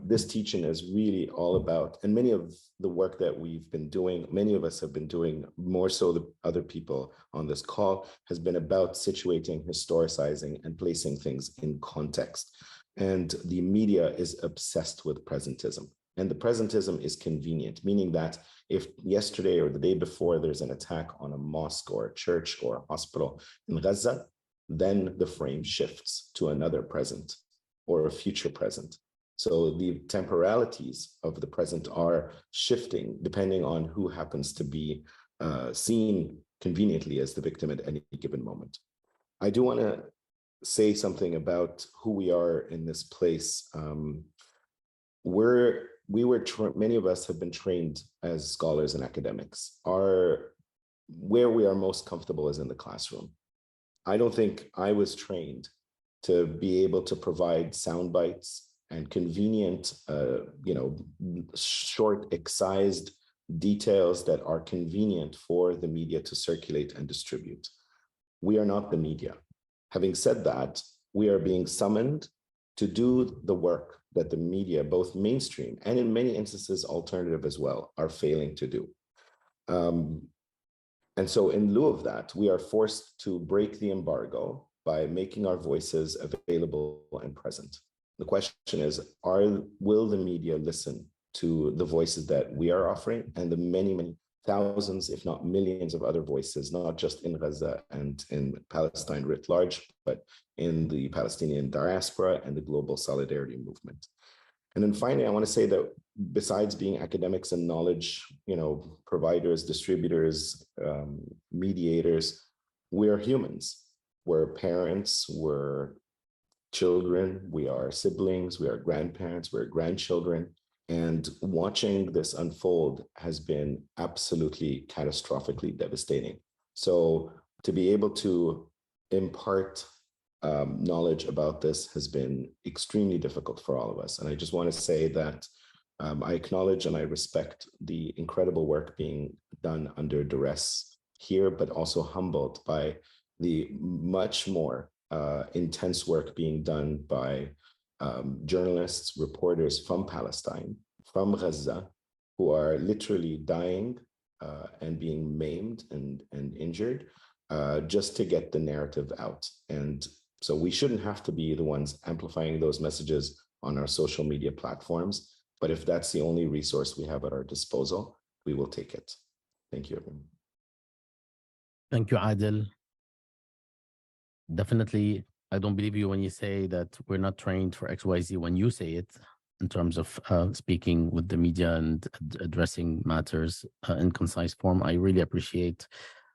This teaching is really all about, and many of the work that we've been doing, many of us have been doing, more so the other people on this call, has been about situating, historicizing, and placing things in context. And the media is obsessed with presentism. And the presentism is convenient, meaning that if yesterday or the day before there's an attack on a mosque or a church or a hospital in Gaza, then the frame shifts to another present or a future present. So the temporalities of the present are shifting depending on who happens to be seen conveniently as the victim at any given moment. I do want to say something about who we are in this place. Many of us have been trained as scholars and academics. Where we are most comfortable is in the classroom. I don't think I was trained to be able to provide sound bites and convenient, short, excised details that are convenient for the media to circulate and distribute. We are not the media. Having said that, we are being summoned to do the work that the media, both mainstream and in many instances alternative as well, are failing to do. And so in lieu of that, we are forced to break the embargo by making our voices available and present. The question is, will the media listen to the voices that we are offering and the many, many thousands, if not millions of other voices, not just in Gaza and in Palestine writ large, but in the Palestinian diaspora and the global solidarity movement. And then finally, I want to say that besides being academics and knowledge, providers, distributors, mediators, we are humans. We're parents, we're children, we are siblings, we are grandparents, we're grandchildren. And watching this unfold has been absolutely catastrophically devastating. So to be able to impart knowledge about this has been extremely difficult for all of us. And I just want to say that I acknowledge and I respect the incredible work being done under duress here, but also humbled by the much more intense work being done by journalists, reporters from Palestine, from Gaza, who are literally dying and being maimed and injured just to get the narrative out. And so we shouldn't have to be the ones amplifying those messages on our social media platforms. But if that's the only resource we have at our disposal, we will take it. Thank you, everyone. Thank you, Adil. Definitely, I don't believe you when you say that we're not trained for XYZ when you say it, in terms of speaking with the media and addressing matters in concise form. I really appreciate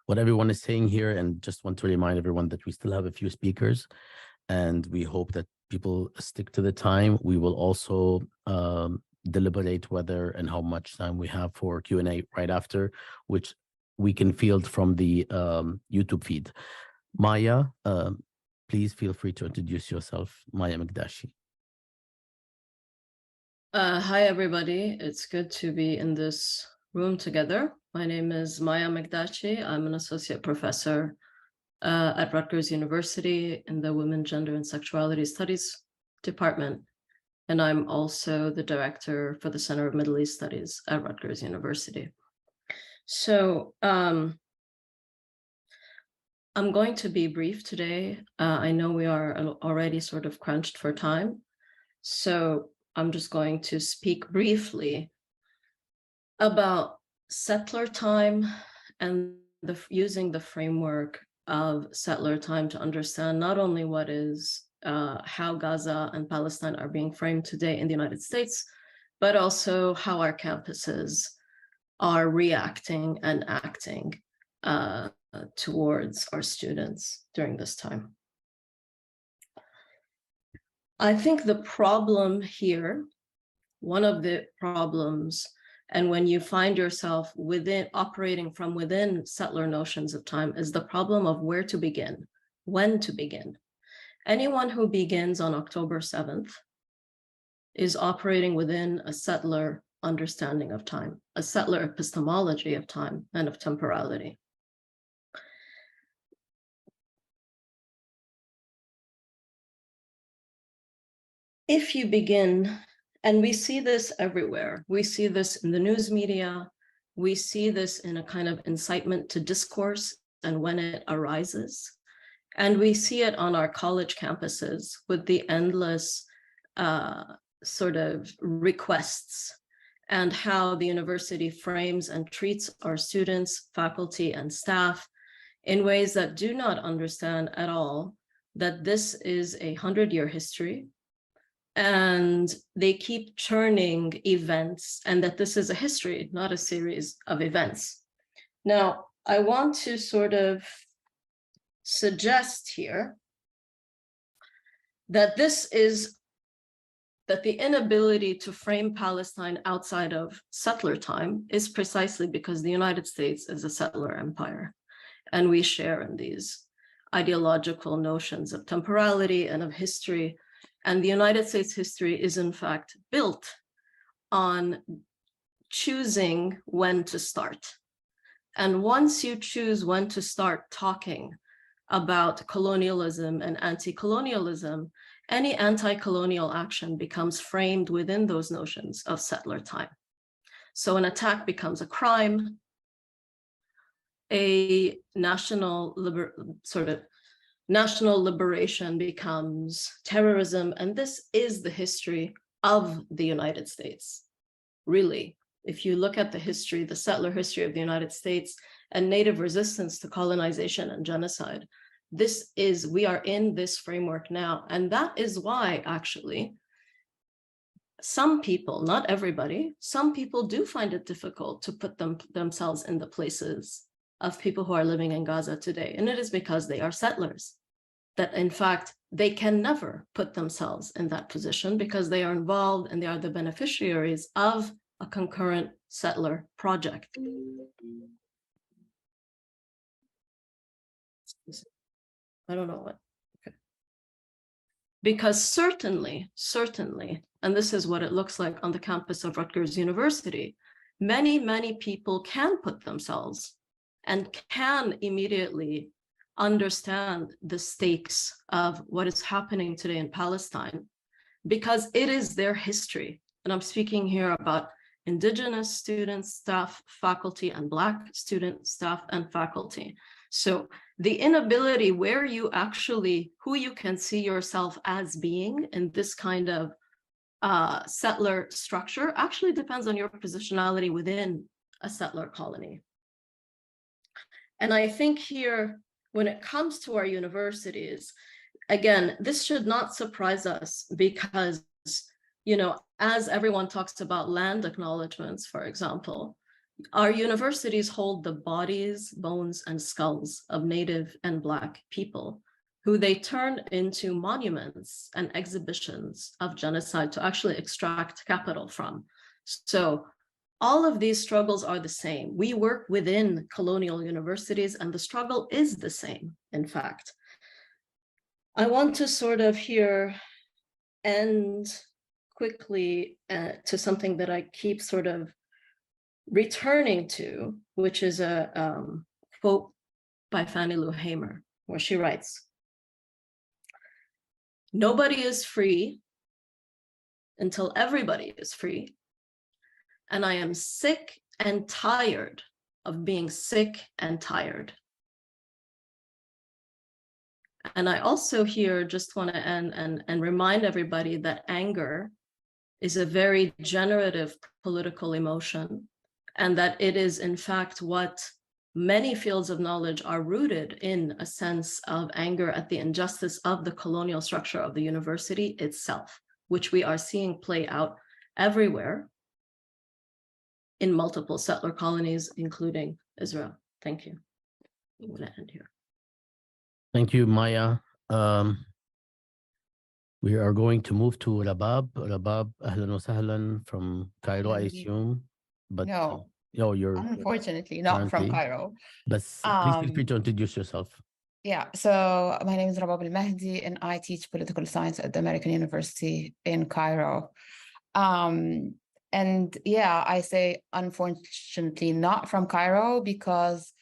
what everyone is saying here, and just want to remind everyone that we still have a few speakers, and we hope that people stick to the time. We will also deliberate whether and how much time we have for Q&A right after, which we can field from the YouTube feed. Maya, please feel free to introduce yourself. Maya Mekdashi. Hi, everybody. It's good to be in this room together. My name is Maya Mekdashi. I'm an associate professor at Rutgers University in the Women, Gender, and Sexuality Studies department. And I'm also the director for the Center of Middle East Studies at Rutgers University. So I'm going to be brief today. I know we are already sort of crunched for time. So I'm just going to speak briefly about settler time and using the framework of settler time to understand not only what is how Gaza and Palestine are being framed today in the United States, but also how our campuses are reacting and acting towards our students during this time. I think the problem here, one of the problems, and when you find yourself operating from within settler notions of time, is the problem of where to begin, when to begin. Anyone who begins on October 7th is operating within a settler understanding of time, a settler epistemology of time and of temporality. If you begin, and we see this everywhere, we see this in the news media, we see this in a kind of incitement to discourse and when it arises, and we see it on our college campuses with the endless sort of requests and how the university frames and treats our students, faculty, and staff in ways that do not understand at all that this is a 100-year history, and they keep churning events, and that this is a history, not a series of events. Now, I want to sort of suggest here that that the inability to frame Palestine outside of settler time is precisely because the United States is a settler empire, and we share in these ideological notions of temporality and of history. And the United States history is in fact built on choosing when to start. And once you choose when to start talking about colonialism and anti-colonialism any anti-colonial action becomes framed within those notions of settler time. So an attack becomes a crime, a national liberation becomes terrorism, and this is the history of the United States. Really, if you look at the history, the settler history of the United States and Native resistance to colonization and genocide, we are in this framework now. And that is why, actually, some people, not everybody, some people do find it difficult to put themselves in the places of people who are living in Gaza today. And it is because they are settlers, that in fact, they can never put themselves in that position because they are involved and they are the beneficiaries of a concurrent settler project. I don't know what. Okay. Because certainly, and this is what it looks like on the campus of Rutgers University, many people can put themselves and can immediately understand the stakes of what is happening today in Palestine, because it is their history. And I'm speaking here about Indigenous students, staff, faculty, and Black students, staff, and faculty. So the inability who you can see yourself as being in this kind of settler structure actually depends on your positionality within a settler colony. And I think here, when it comes to our universities, again, this should not surprise us because, as everyone talks about land acknowledgements, for example, our universities hold the bodies, bones, and skulls of Native and Black people who they turn into monuments and exhibitions of genocide to actually extract capital from. So all of these struggles are the same. We work within colonial universities and the struggle is the same, in fact. I want to sort of here end quickly to something that I keep sort of returning to, which is a quote by Fannie Lou Hamer, where she writes, "Nobody is free until everybody is free. And I am sick and tired of being sick and tired." And I also here just want to end and remind everybody that anger is a very generative political emotion, and that it is in fact what many fields of knowledge are rooted in, a sense of anger at the injustice of the colonial structure of the university itself, which we are seeing play out everywhere in multiple settler colonies, including Israel. Thank you. I'm going to end here. Thank you, Maya. We are going to move to Rabab. Rabab, ahlan wa sahlan from Cairo, I assume. But no, you're unfortunately not from Cairo. But please feel free to introduce yourself. Yeah, so my name is Rabab al-Mahdi and I teach political science at the American University in Cairo. And yeah, I say unfortunately not from Cairo because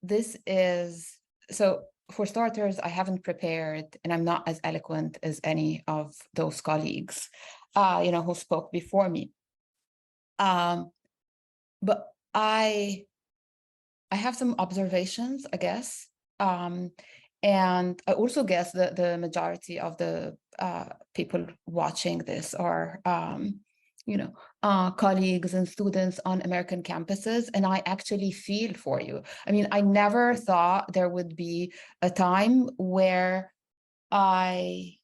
this is, so for starters, I haven't prepared and I'm not as eloquent as any of those colleagues, who spoke before me. But I have some observations, I guess. And I also guess that the majority of the people watching this are, colleagues and students on American campuses, and I actually feel for you. I mean, I never thought there would be a time where I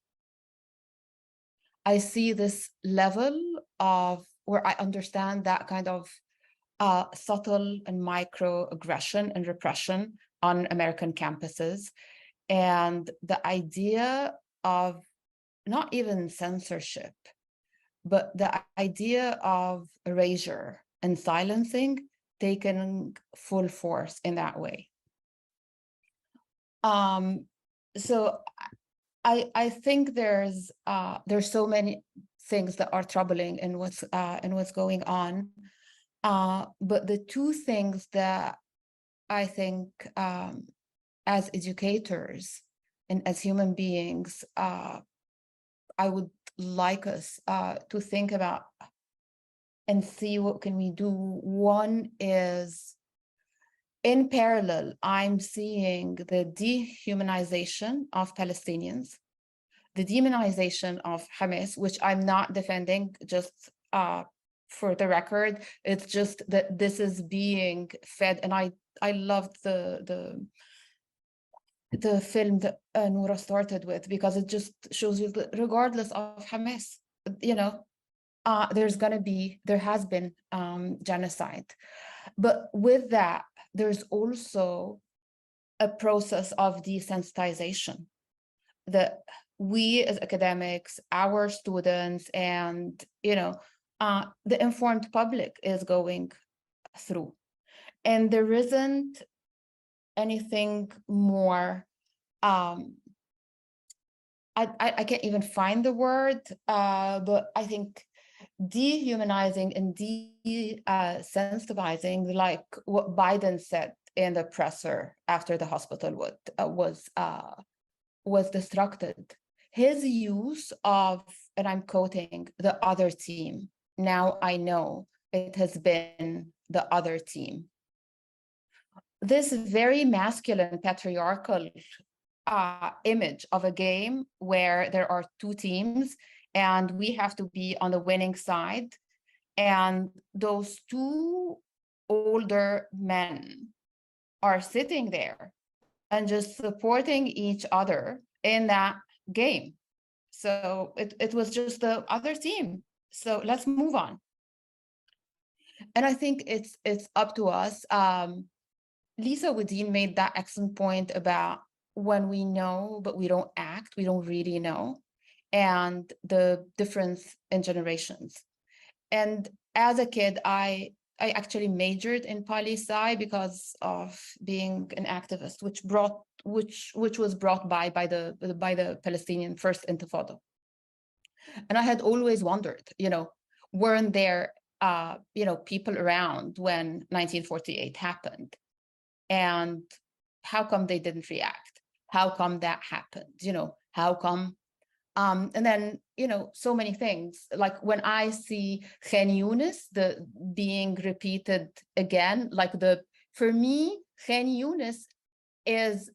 see this level of, where I understand that kind of subtle and micro aggression and repression on American campuses, and the idea of not even censorship, but the idea of erasure and silencing taken full force in that way. So I think there's so many things that are troubling in what's going on. But the two things that I think as educators and as human beings I would like us to think about and see what can we do. One is, in parallel, I'm seeing the dehumanization of Palestinians, the demonization of Hamas, which I'm not defending, just for the record. It's just that this is being fed, and I loved the film that Noura started with, because it just shows you that regardless of Hamas, you know, there has been genocide. But with that, there's also a process of desensitization that we as academics, our students, and, you know, the informed public is going through. And there isn't anything more, I can't even find the word, but I think dehumanizing and desensitizing, like what Biden said in the presser after the hospital was destructed. His use of, and I'm quoting, the other team. Now I know it has been the other team. This very masculine, patriarchal image of a game where there are two teams and we have to be on the winning side. And those two older men are sitting there and just supporting each other in that game. So it was just the other team. So let's move on. And I think it's up to us. Lisa Wadeen made that excellent point about when we know, but we don't act, we don't really know, and the difference in generations. And as a kid, I actually majored in poli-sci because of being an activist, which was brought by the Palestinian First Intifada. And I had always wondered, you know, weren't there you know, people around when 1948 happened? And how come they didn't react? How come that happened? You know, how come? And then, you know, so many things. Like when I see Khan Yunis being repeated again, like for me, Khan Yunis is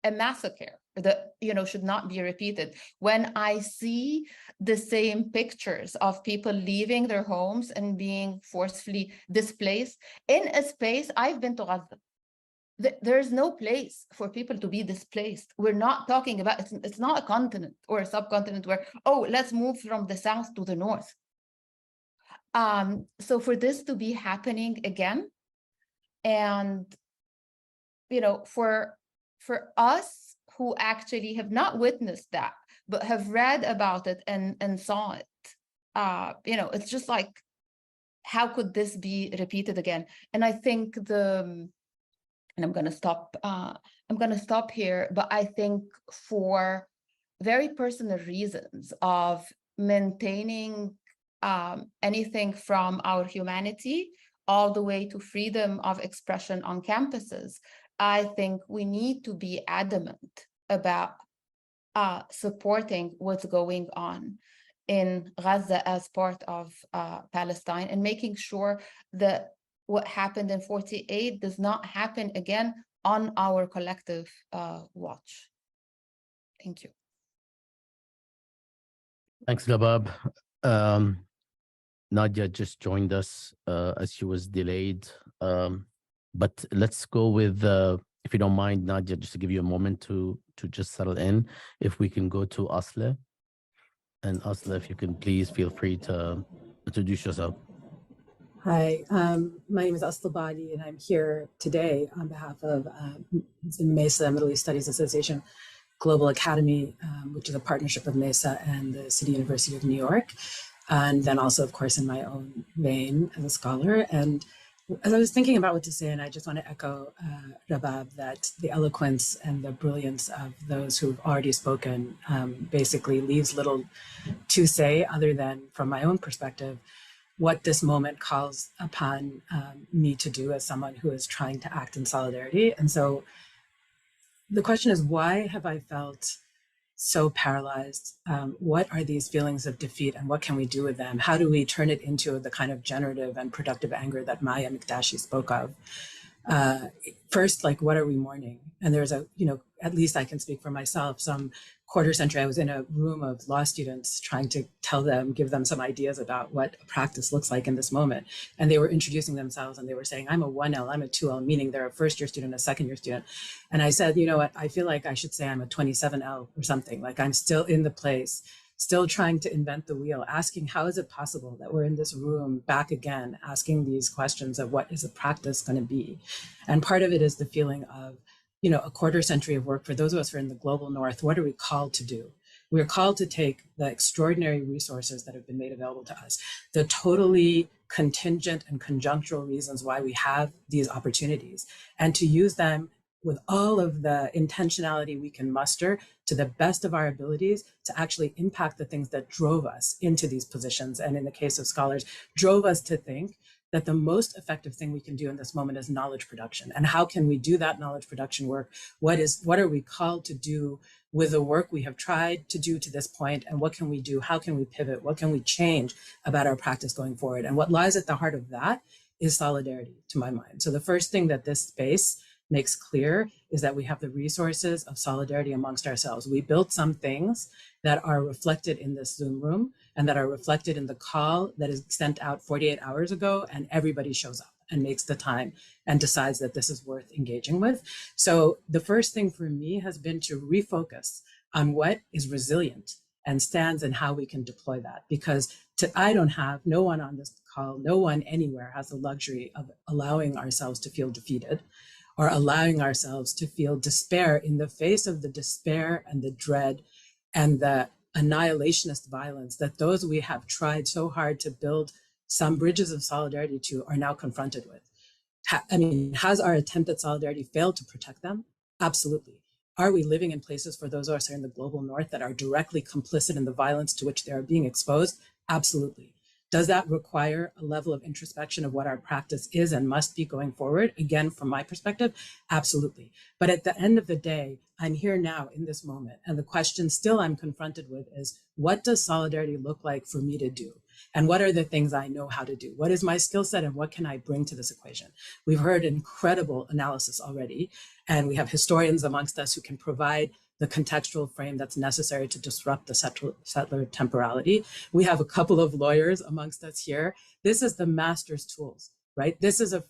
a massacre that, you know, should not be repeated. When I see the same pictures of people leaving their homes and being forcefully displaced in a space, I've been to Gaza. There's no place for people to be displaced. We're not talking about, it's not a continent or a subcontinent where, oh, let's move from the south to the north. So for this to be happening again, and, you know, for us who actually have not witnessed that, but have read about it and saw it, you know, it's just like, how could this be repeated again? And I think and I'm going to stop here, but I think for very personal reasons of maintaining anything from our humanity all the way to freedom of expression on campuses, I think we need to be adamant about supporting what's going on in Gaza as part of Palestine, and making sure that what happened in 48 does not happen again on our collective watch. Thank you. Thanks, Labab. Nadia just joined us as she was delayed. But let's go with, if you don't mind, Nadia, just to give you a moment to just settle in. If we can go to Asla. And Asla, if you can please feel free to introduce yourself. Hi, my name is Asla Badi, and I'm here today on behalf of MESA, Middle East Studies Association Global Academy, which is a partnership of MESA and the City University of New York. And then also, of course, in my own vein as a scholar. And as I was thinking about what to say, and I just want to echo Rabab, that the eloquence and the brilliance of those who've already spoken basically leaves little to say other than, from my own perspective, what this moment calls upon me to do as someone who is trying to act in solidarity. And so the question is, why have I felt so paralyzed. What are these feelings of defeat and what can we do with them? How do we turn it into the kind of generative and productive anger that Maya Mikdashi spoke of? First, like, what are we mourning? And there's a, at least I can speak for myself, some quarter century, I was in a room of law students trying to give them some ideas about what a practice looks like in this moment. And they were introducing themselves and they were saying, I'm a 1L, I'm a 2L, meaning they're a first year student, a second year student. And I said, you know what, I feel like I should say I'm a 27L or something, like I'm still in the place, still trying to invent the wheel, asking how is it possible that we're in this room back again, asking these questions of what is the practice going to be? And part of it is the feeling of, a quarter century of work. For those of us who are in the global north, what are we called to do? We're called to take the extraordinary resources that have been made available to us, the totally contingent and conjunctural reasons why we have these opportunities, and to use them with all of the intentionality we can muster to the best of our abilities to actually impact the things that drove us into these positions. And in the case of scholars, drove us to think that the most effective thing we can do in this moment is knowledge production. And how can we do that knowledge production work? What are we called to do with the work we have tried to do to this point? And what can we do? How can we pivot? What can we change about our practice going forward? And what lies at the heart of that is solidarity, to my mind. So the first thing that this space makes clear is that we have the resources of solidarity amongst ourselves. We built some things that are reflected in this Zoom room and that are reflected in the call that is sent out 48 hours ago, and everybody shows up and makes the time and decides that this is worth engaging with. So the first thing for me has been to refocus on what is resilient and stands and how we can deploy that. Because no one on this call, no one anywhere has the luxury of allowing ourselves to feel defeated or allowing ourselves to feel despair in the face of the despair and the dread and the annihilationist violence that those we have tried so hard to build some bridges of solidarity to are now confronted with. Has our attempt at solidarity failed to protect them? Absolutely. Are we living in places for those of us who are in the global north that are directly complicit in the violence to which they are being exposed? Absolutely. Does that require a level of introspection of what our practice is and must be going forward? Again, from my perspective, absolutely. But at the end of the day, I'm here now in this moment. And the question still I'm confronted with is, what does solidarity look like for me to do? And what are the things I know how to do? What is my skill set and what can I bring to this equation? We've heard incredible analysis already, and we have historians amongst us who can provide the contextual frame that's necessary to disrupt the settler temporality. We have a couple of lawyers amongst us here. This is the master's tools, right? This is a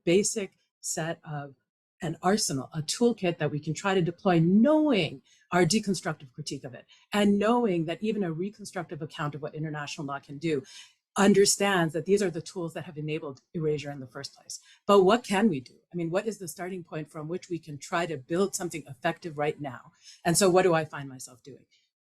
basic set of an arsenal, a toolkit that we can try to deploy, knowing our deconstructive critique of it, and knowing that even a reconstructive account of what international law can do understands that these are the tools that have enabled erasure in the first place. But what can we do? What is the starting point from which we can try to build something effective right now? And so what do I find myself doing?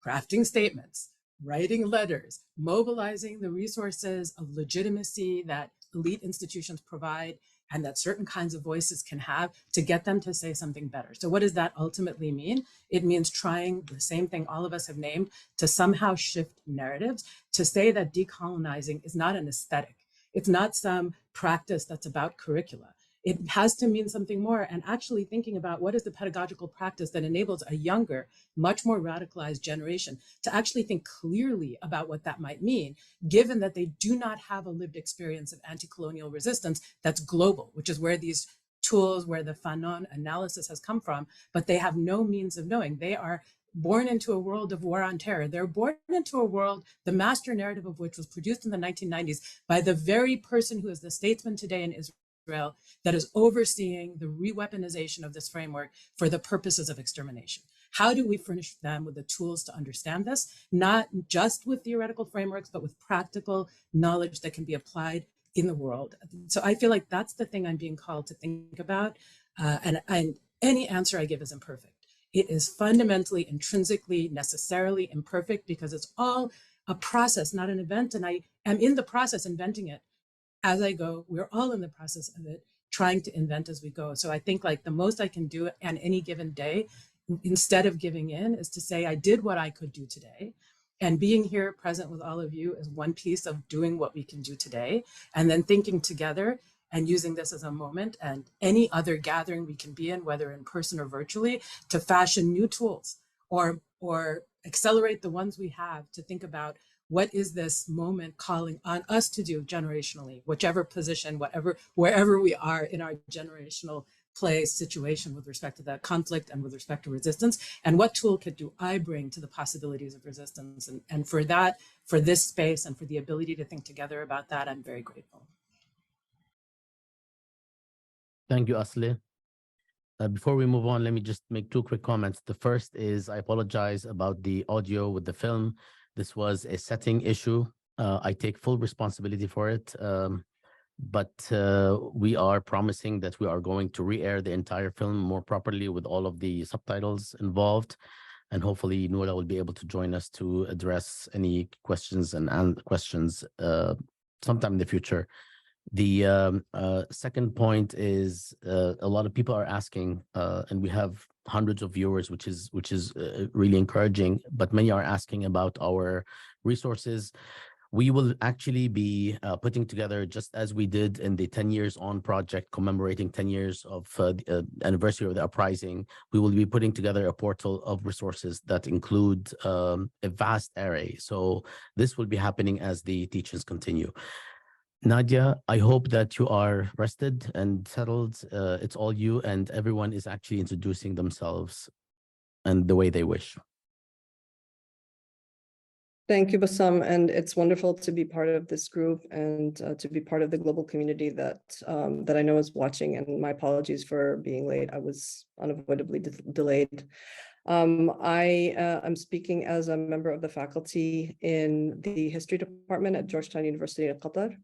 Crafting statements, writing letters, mobilizing the resources of legitimacy that elite institutions provide and that certain kinds of voices can have to get them to say something better. So what does that ultimately mean? It means trying the same thing all of us have named, to somehow shift narratives, to say that decolonizing is not an aesthetic. It's not some practice that's about curricula. It has to mean something more, and actually thinking about what is the pedagogical practice that enables a younger, much more radicalized generation to actually think clearly about what that might mean, given that they do not have a lived experience of anti-colonial resistance that's global, which is where these tools, where the Fanon analysis has come from, but they have no means of knowing. They are born into a world of war on terror. They're born into a world, the master narrative of which was produced in the 1990s by the very person who is the statesman today in Israel that is overseeing the re-weaponization of this framework for the purposes of extermination. How do we furnish them with the tools to understand this, not just with theoretical frameworks, but with practical knowledge that can be applied in the world? So I feel like that's the thing I'm being called to think about. And any answer I give is imperfect. It is fundamentally, intrinsically, necessarily imperfect because it's all a process, not an event. And I am in the process inventing it as I go. We're all in the process of it, trying to invent as we go. So I think like the most I can do on any given day, instead of giving in, is to say, I did what I could do today. And being here present with all of you is one piece of doing what we can do today. And then thinking together and using this as a moment and any other gathering we can be in, whether in person or virtually, to fashion new tools or or accelerate the ones we have to think about what is this moment calling on us to do generationally, whichever position, wherever we are in our generational place situation with respect to that conflict and with respect to resistance, and what toolkit do I bring to the possibilities of resistance? And for that, for this space and for the ability to think together about that, I'm very grateful. Thank you, Asli. Before we move on, let me just make two quick comments. The first is I apologize about the audio with the film. This was a setting issue. I take full responsibility for it. But we are promising that we are going to re-air the entire film more properly with all of the subtitles involved. And hopefully Noura will be able to join us to address any questions and questions sometime in the future. The second point is a lot of people are asking, and we have hundreds of viewers, which is really encouraging, but many are asking about our resources. We will actually be putting together, just as we did in the 10 Years On project, commemorating 10 years of the anniversary of the uprising, we will be putting together a portal of resources that include a vast array. So this will be happening as the teachings continue. Nadia, I hope that you are rested and settled. It's all you, and everyone is actually introducing themselves and the way they wish. Thank you, Bassam, and it's wonderful to be part of this group and to be part of the global community that I know is watching, and my apologies for being late. I was unavoidably delayed. I am speaking as a member of the faculty in the history department at Georgetown University of Qatar.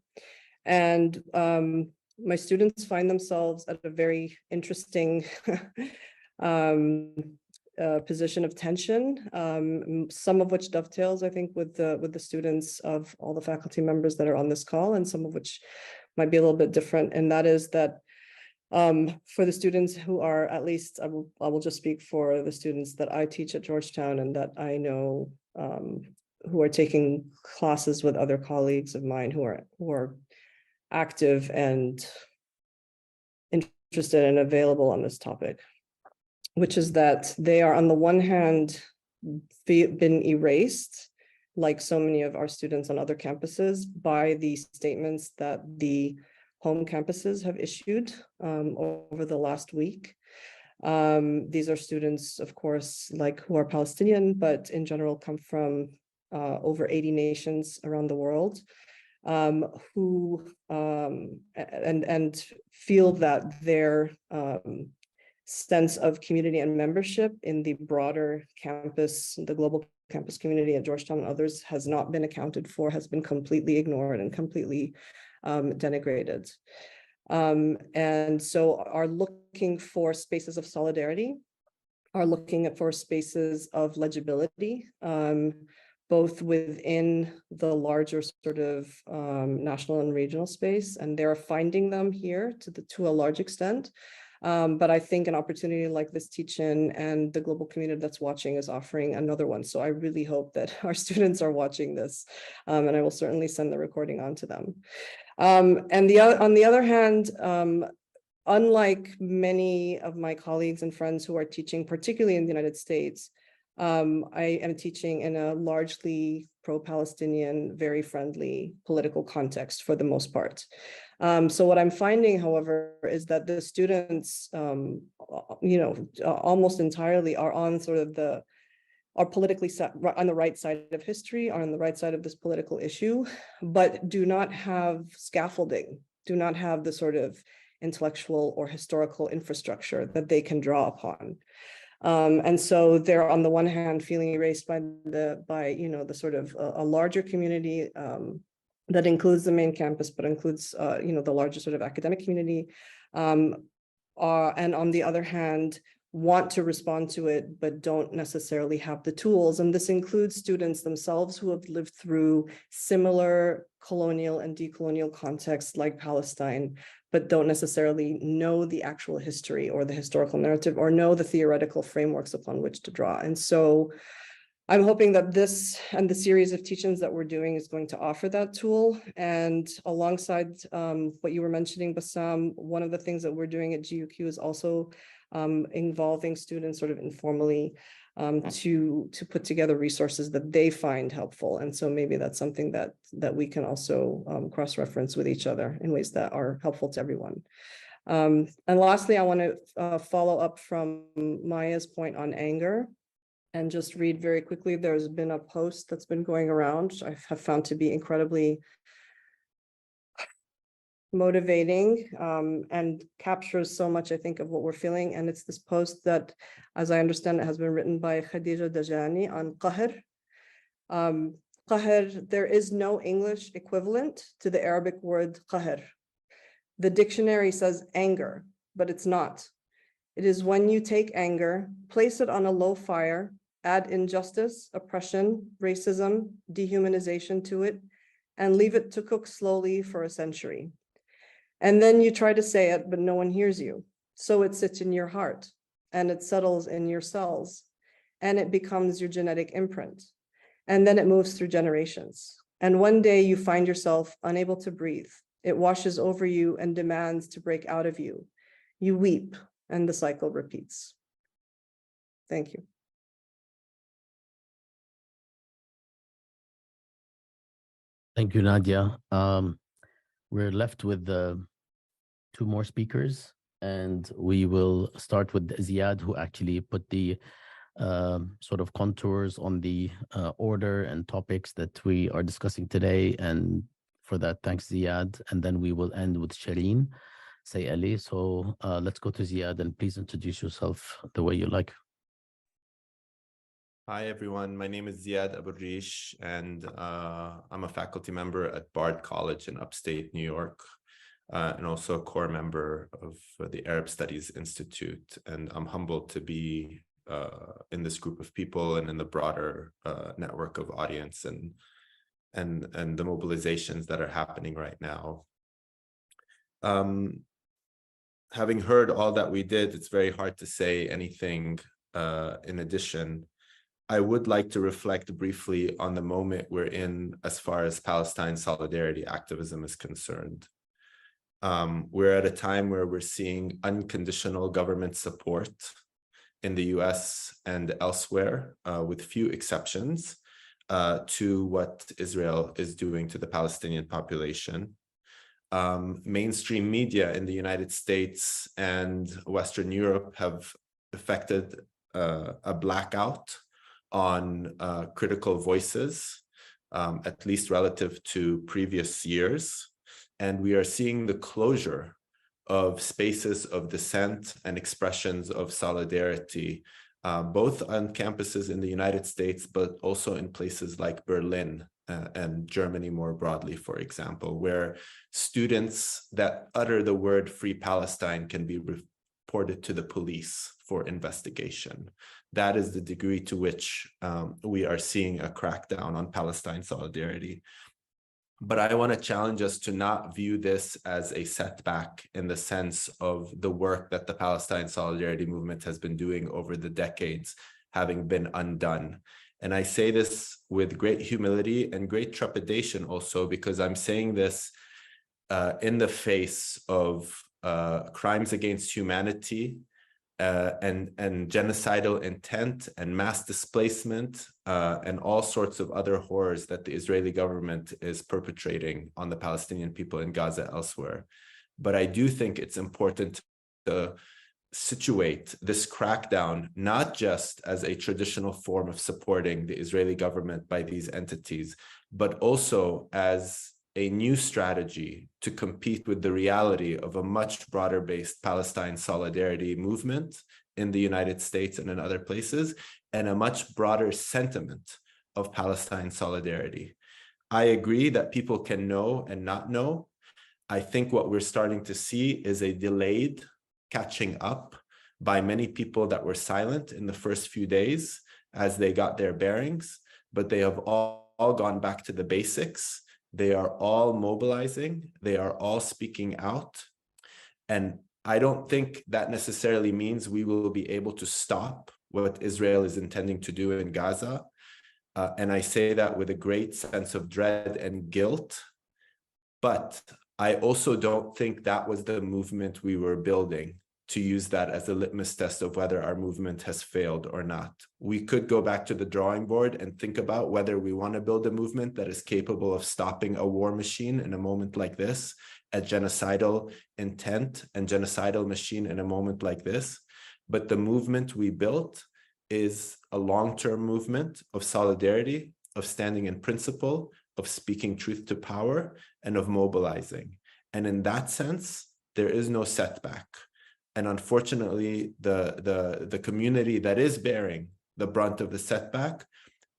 And my students find themselves at a very interesting position of tension, some of which dovetails, I think, with the students of all the faculty members that are on this call, and some of which might be a little bit different. And that is that for the students who are, at least I will just speak for the students that I teach at Georgetown and that I know who are taking classes with other colleagues of mine who are active and interested and available on this topic, which is that they are, on the one hand, been erased, like so many of our students on other campuses, by the statements that the home campuses have issued over the last week. These are students, of course, who are Palestinian, but in general come from over 80 nations around the world, who and feel that their sense of community and membership in the broader campus, the global campus community at Georgetown and others, has not been accounted for, has been completely ignored and completely denigrated. And so are looking for spaces of solidarity, are looking for spaces of legibility, both within the larger sort of national and regional space, and they're finding them here to a large extent. But I think an opportunity like this teach-in and the global community that's watching is offering another one. So I really hope that our students are watching this, and I will certainly send the recording on to them. And on the other hand, unlike many of my colleagues and friends who are teaching, particularly in the United States, I am teaching in a largely pro-Palestinian, very friendly political context for the most part. So what I'm finding, however, is that the students, almost entirely are on sort of are politically on the right side of history, are on the right side of this political issue, but do not have scaffolding, do not have the sort of intellectual or historical infrastructure that they can draw upon. And so they're, on the one hand, feeling erased by the sort of a larger community that includes the main campus, but includes the larger sort of academic community, and on the other hand, want to respond to it, but don't necessarily have the tools. And this includes students themselves who have lived through similar colonial and decolonial contexts like Palestine, but don't necessarily know the actual history or the historical narrative or know the theoretical frameworks upon which to draw. And so I'm hoping that this and the series of teach-ins that we're doing is going to offer that tool. And alongside what you were mentioning, Bassam, one of the things that we're doing at GUQ is also involving students sort of informally to put together resources that they find helpful. And so maybe that's something that we can also cross-reference with each other in ways that are helpful to everyone. And lastly, I want to follow up from Maya's point on anger and just read very quickly. There's been a post that's been going around, I have found to be incredibly motivating and captures so much, I think, of what we're feeling. And it's this post that, as I understand it, has been written by Khadija Dajani on qahr. Qahr, there is no English equivalent to the Arabic word qahr. The dictionary says anger, but it's not. It is when you take anger, place it on a low fire, add injustice, oppression, racism, dehumanization to it, and leave it to cook slowly for a century. And then you try to say it, but no one hears you. So it sits in your heart and it settles in your cells and it becomes your genetic imprint. And then it moves through generations. And one day you find yourself unable to breathe. It washes over you and demands to break out of you. You weep and the cycle repeats. Thank you. Thank you, Nadia. We're left with two more speakers, and we will start with Ziad, who actually put the sort of contours on the order and topics that we are discussing today. And for that, thanks, Ziad. And then we will end with Shireen Sayali. So let's go to Ziad, and please introduce yourself the way you like. Hi, everyone. My name is Ziad Aburish, and I'm a faculty member at Bard College in upstate New York, and also a core member of the Arab Studies Institute. And I'm humbled to be in this group of people and in the broader network of audience and the mobilizations that are happening right now. Having heard all that we did, it's very hard to say anything in addition. I would like to reflect briefly on the moment we're in as far as Palestine solidarity activism is concerned. We're at a time where we're seeing unconditional government support in the US and elsewhere, with few exceptions, to what Israel is doing to the Palestinian population. Mainstream media in the United States and Western Europe have effected a blackout on critical voices, at least relative to previous years. And we are seeing the closure of spaces of dissent and expressions of solidarity, both on campuses in the United States, but also in places like Berlin and Germany more broadly, for example, where students that utter the word Free Palestine can be reported to the police for investigation. That is the degree to which we are seeing a crackdown on Palestine solidarity. But I want to challenge us to not view this as a setback in the sense of the work that the Palestine solidarity movement has been doing over the decades having been undone. And I say this with great humility and great trepidation also, because I'm saying this in the face of crimes against humanity, and genocidal intent and mass displacement and all sorts of other horrors that the Israeli government is perpetrating on the Palestinian people in Gaza elsewhere. But I do think it's important to situate this crackdown not just as a traditional form of supporting the Israeli government by these entities, but also as a new strategy to compete with the reality of a much broader based Palestine solidarity movement in the United States and in other places, and a much broader sentiment of Palestine solidarity. I agree that people can know and not know. I think what we're starting to see is a delayed catching up by many people that were silent in the first few days as they got their bearings, but they have all gone back to the basics. They are all mobilizing. They are all speaking out. And I don't think that necessarily means we will be able to stop what Israel is intending to do in Gaza. And I say that with a great sense of dread and guilt. But I also don't think that was the movement we were building to use that as a litmus test of whether our movement has failed or not. We could go back to the drawing board and think about whether we want to build a movement that is capable of stopping a war machine in a moment like this, a genocidal intent and genocidal machine in a moment like this. But the movement we built is a long-term movement of solidarity, of standing in principle, of speaking truth to power, and of mobilizing. And in that sense, there is no setback. And unfortunately, the community that is bearing the brunt of the setback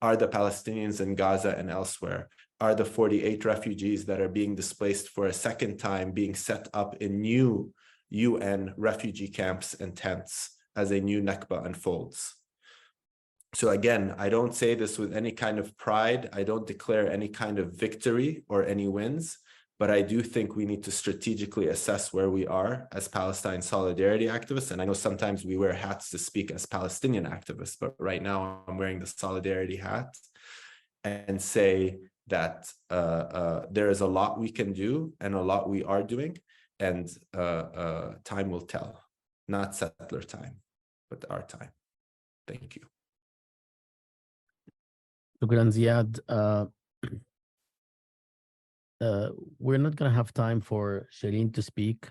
are the Palestinians in Gaza and elsewhere, are the 48 refugees that are being displaced for a second time, being set up in new UN refugee camps and tents as a new Nakba unfolds. So again, I don't say this with any kind of pride. I don't declare any kind of victory or any wins. But I do think we need to strategically assess where we are as Palestine solidarity activists. And I know sometimes we wear hats to speak as Palestinian activists, but right now I'm wearing the solidarity hat and say that there is a lot we can do and a lot we are doing, and time will tell, not settler time, but our time. Thank you. Shukran, Ziad. We're not going to have time for Shireen to speak.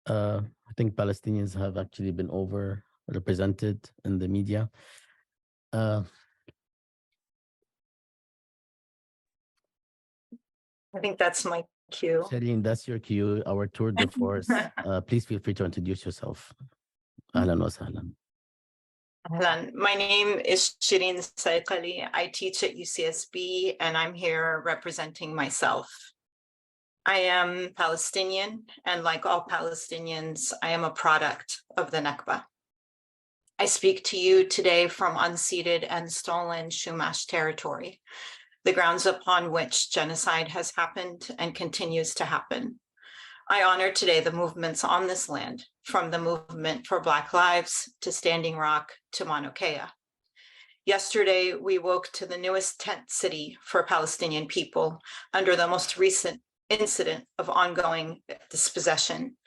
I think Palestinians have actually been overrepresented in the media. I think that's my cue. Shireen, that's your cue, our tour de force. Please feel free to introduce yourself. Ahlan wa sahlan. My name is Shireen Saikali. I teach at UCSB and I'm here representing myself. I am Palestinian, and like all Palestinians, I am a product of the Nakba. I speak to you today from unceded and stolen Chumash territory, the grounds upon which genocide has happened and continues to happen. I honor today the movements on this land, from the movement for Black Lives to Standing Rock to Mauna Kea. Yesterday, we woke to the newest tent city for Palestinian people under the most recent incident of ongoing dispossession.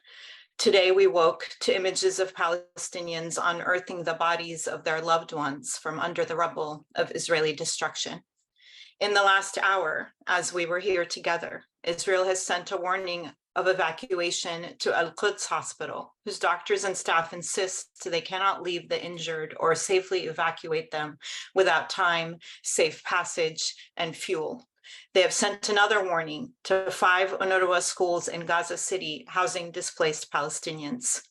Today, we woke to images of Palestinians unearthing the bodies of their loved ones from under the rubble of Israeli destruction. In the last hour, as we were here together, Israel has sent a warning of evacuation to Al-Quds Hospital, whose doctors and staff insist they cannot leave the injured or safely evacuate them without time, safe passage, and fuel. They have sent another warning to 5 UNRWA schools in Gaza City housing displaced Palestinians.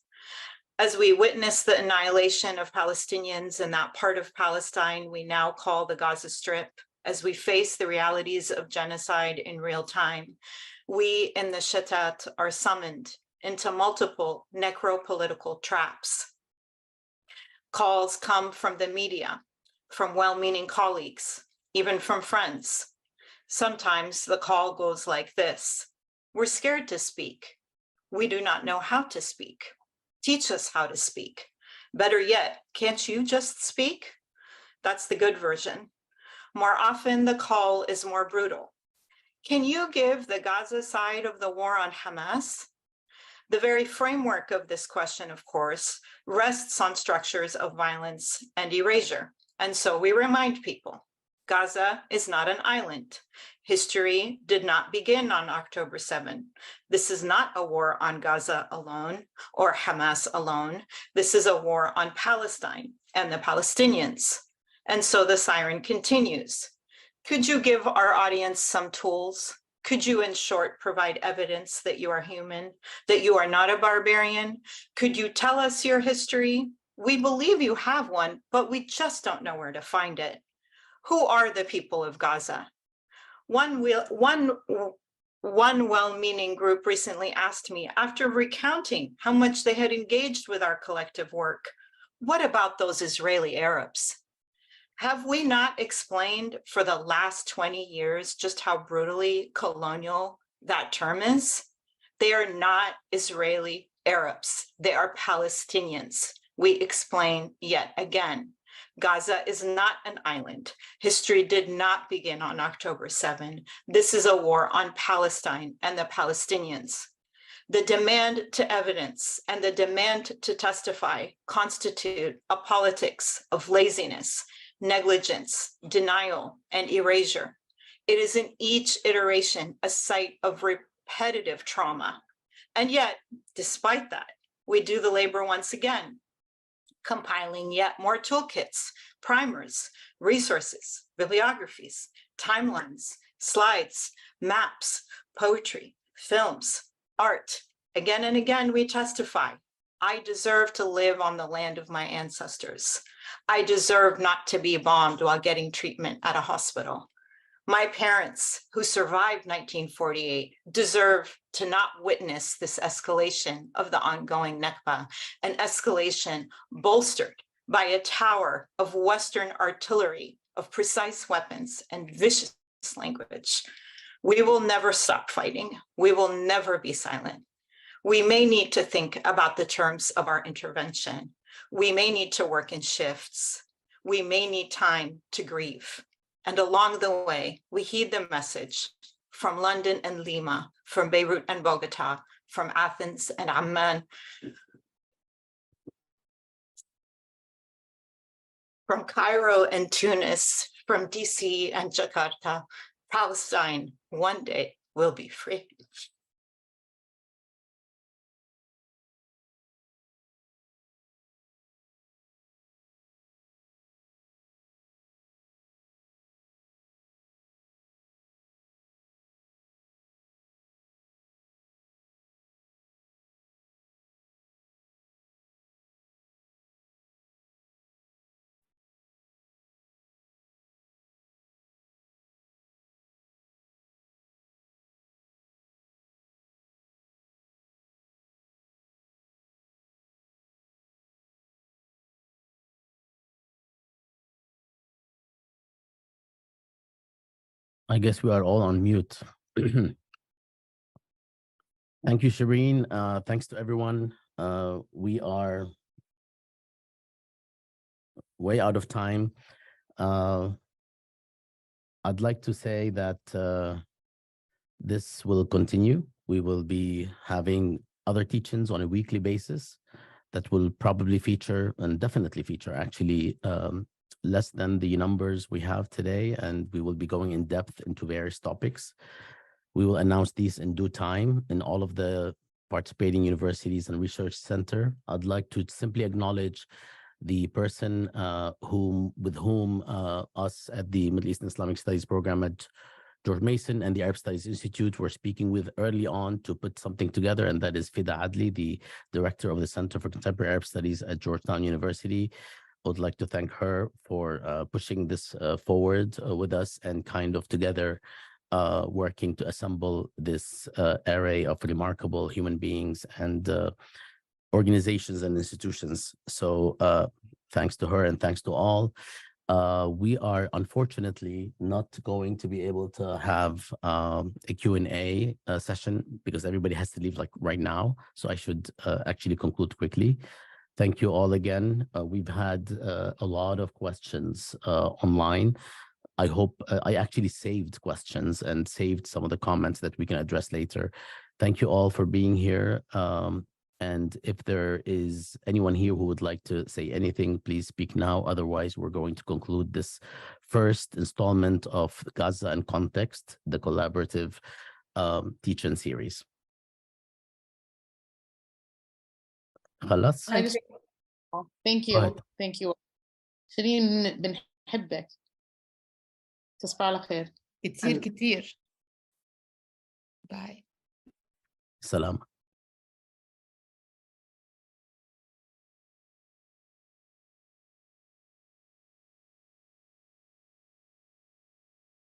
As we witness the annihilation of Palestinians in that part of Palestine we now call the Gaza Strip, as we face the realities of genocide in real time, we in the Shatat are summoned into multiple necropolitical traps. Calls come from the media, from well-meaning colleagues, even from friends. Sometimes the call goes like this: we're scared to speak. We do not know how to speak. Teach us how to speak. Better yet, can't you just speak? That's the good version. More often, the call is more brutal. Can you give the Gaza side of the war on Hamas? The very framework of this question, of course, rests on structures of violence and erasure. And so we remind people, Gaza is not an island. History did not begin on October 7. This is not a war on Gaza alone or Hamas alone. This is a war on Palestine and the Palestinians. And so the siren continues. Could you give our audience some tools? Could you, in short, provide evidence that you are human, that you are not a barbarian? Could you tell us your history? We believe you have one, but we just don't know where to find it. Who are the people of Gaza? One well-meaning group recently asked me, after recounting how much they had engaged with our collective work, what about those Israeli Arabs? Have we not explained for the last 20 years just how brutally colonial that term is? They are not Israeli Arabs. They are Palestinians. We explain yet again. Gaza is not an island. History did not begin on October 7. This is a war on Palestine and the Palestinians. The demand to evidence and the demand to testify constitute a politics of laziness, negligence, denial, and erasure. It is in each iteration a site of repetitive trauma. And yet, despite that, we do the labor once again, compiling yet more toolkits, primers, resources, bibliographies, timelines, slides, maps, poetry, films, art. Again and again, we testify, I deserve to live on the land of my ancestors. I deserve not to be bombed while getting treatment at a hospital. My parents, who survived 1948, deserve to not witness this escalation of the ongoing Nakba, an escalation bolstered by a tower of Western artillery, of precise weapons and vicious language. We will never stop fighting. We will never be silent. We may need to think about the terms of our intervention. We may need to work in shifts. We may need time to grieve. And along the way, we heed the message from London and Lima, from Beirut and Bogota, from Athens and Amman, from Cairo and Tunis, from DC and Jakarta. Palestine one day will be free. I guess we are all on mute. Thank you, Shireen. Thanks to everyone. We are way out of time. I'd like to say that this will continue. We will be having other teach-ins on a weekly basis that will probably feature, and definitely feature actually, less than the numbers we have today, and we will be going in depth into various topics. We will announce these in due time in all of the participating universities and research center. I'd like to simply acknowledge the person with whom us at the Middle East and Islamic Studies program at George Mason and the Arab Studies Institute were speaking with early on to put something together, and that is Fida Adli, the director of the Center for Contemporary Arab Studies at Georgetown University. I would like to thank her for pushing this forward with us and kind of together working to assemble this array of remarkable human beings and organizations and institutions. So thanks to her and thanks to all. We are unfortunately not going to be able to have a Q&A session because everybody has to leave like right now. So I should actually conclude quickly. Thank you all again. We've had a lot of questions online. I hope I actually saved questions and saved some of the comments that we can address later. Thank you all for being here. And if there is anyone here who would like to say anything, please speak now. Otherwise, we're going to conclude this first installment of Gaza and Context, the collaborative teach-in series. خلاص؟ Thank you. Thank you. شيرين بنحبك. تصبح على خير. كتير. باي. سلام.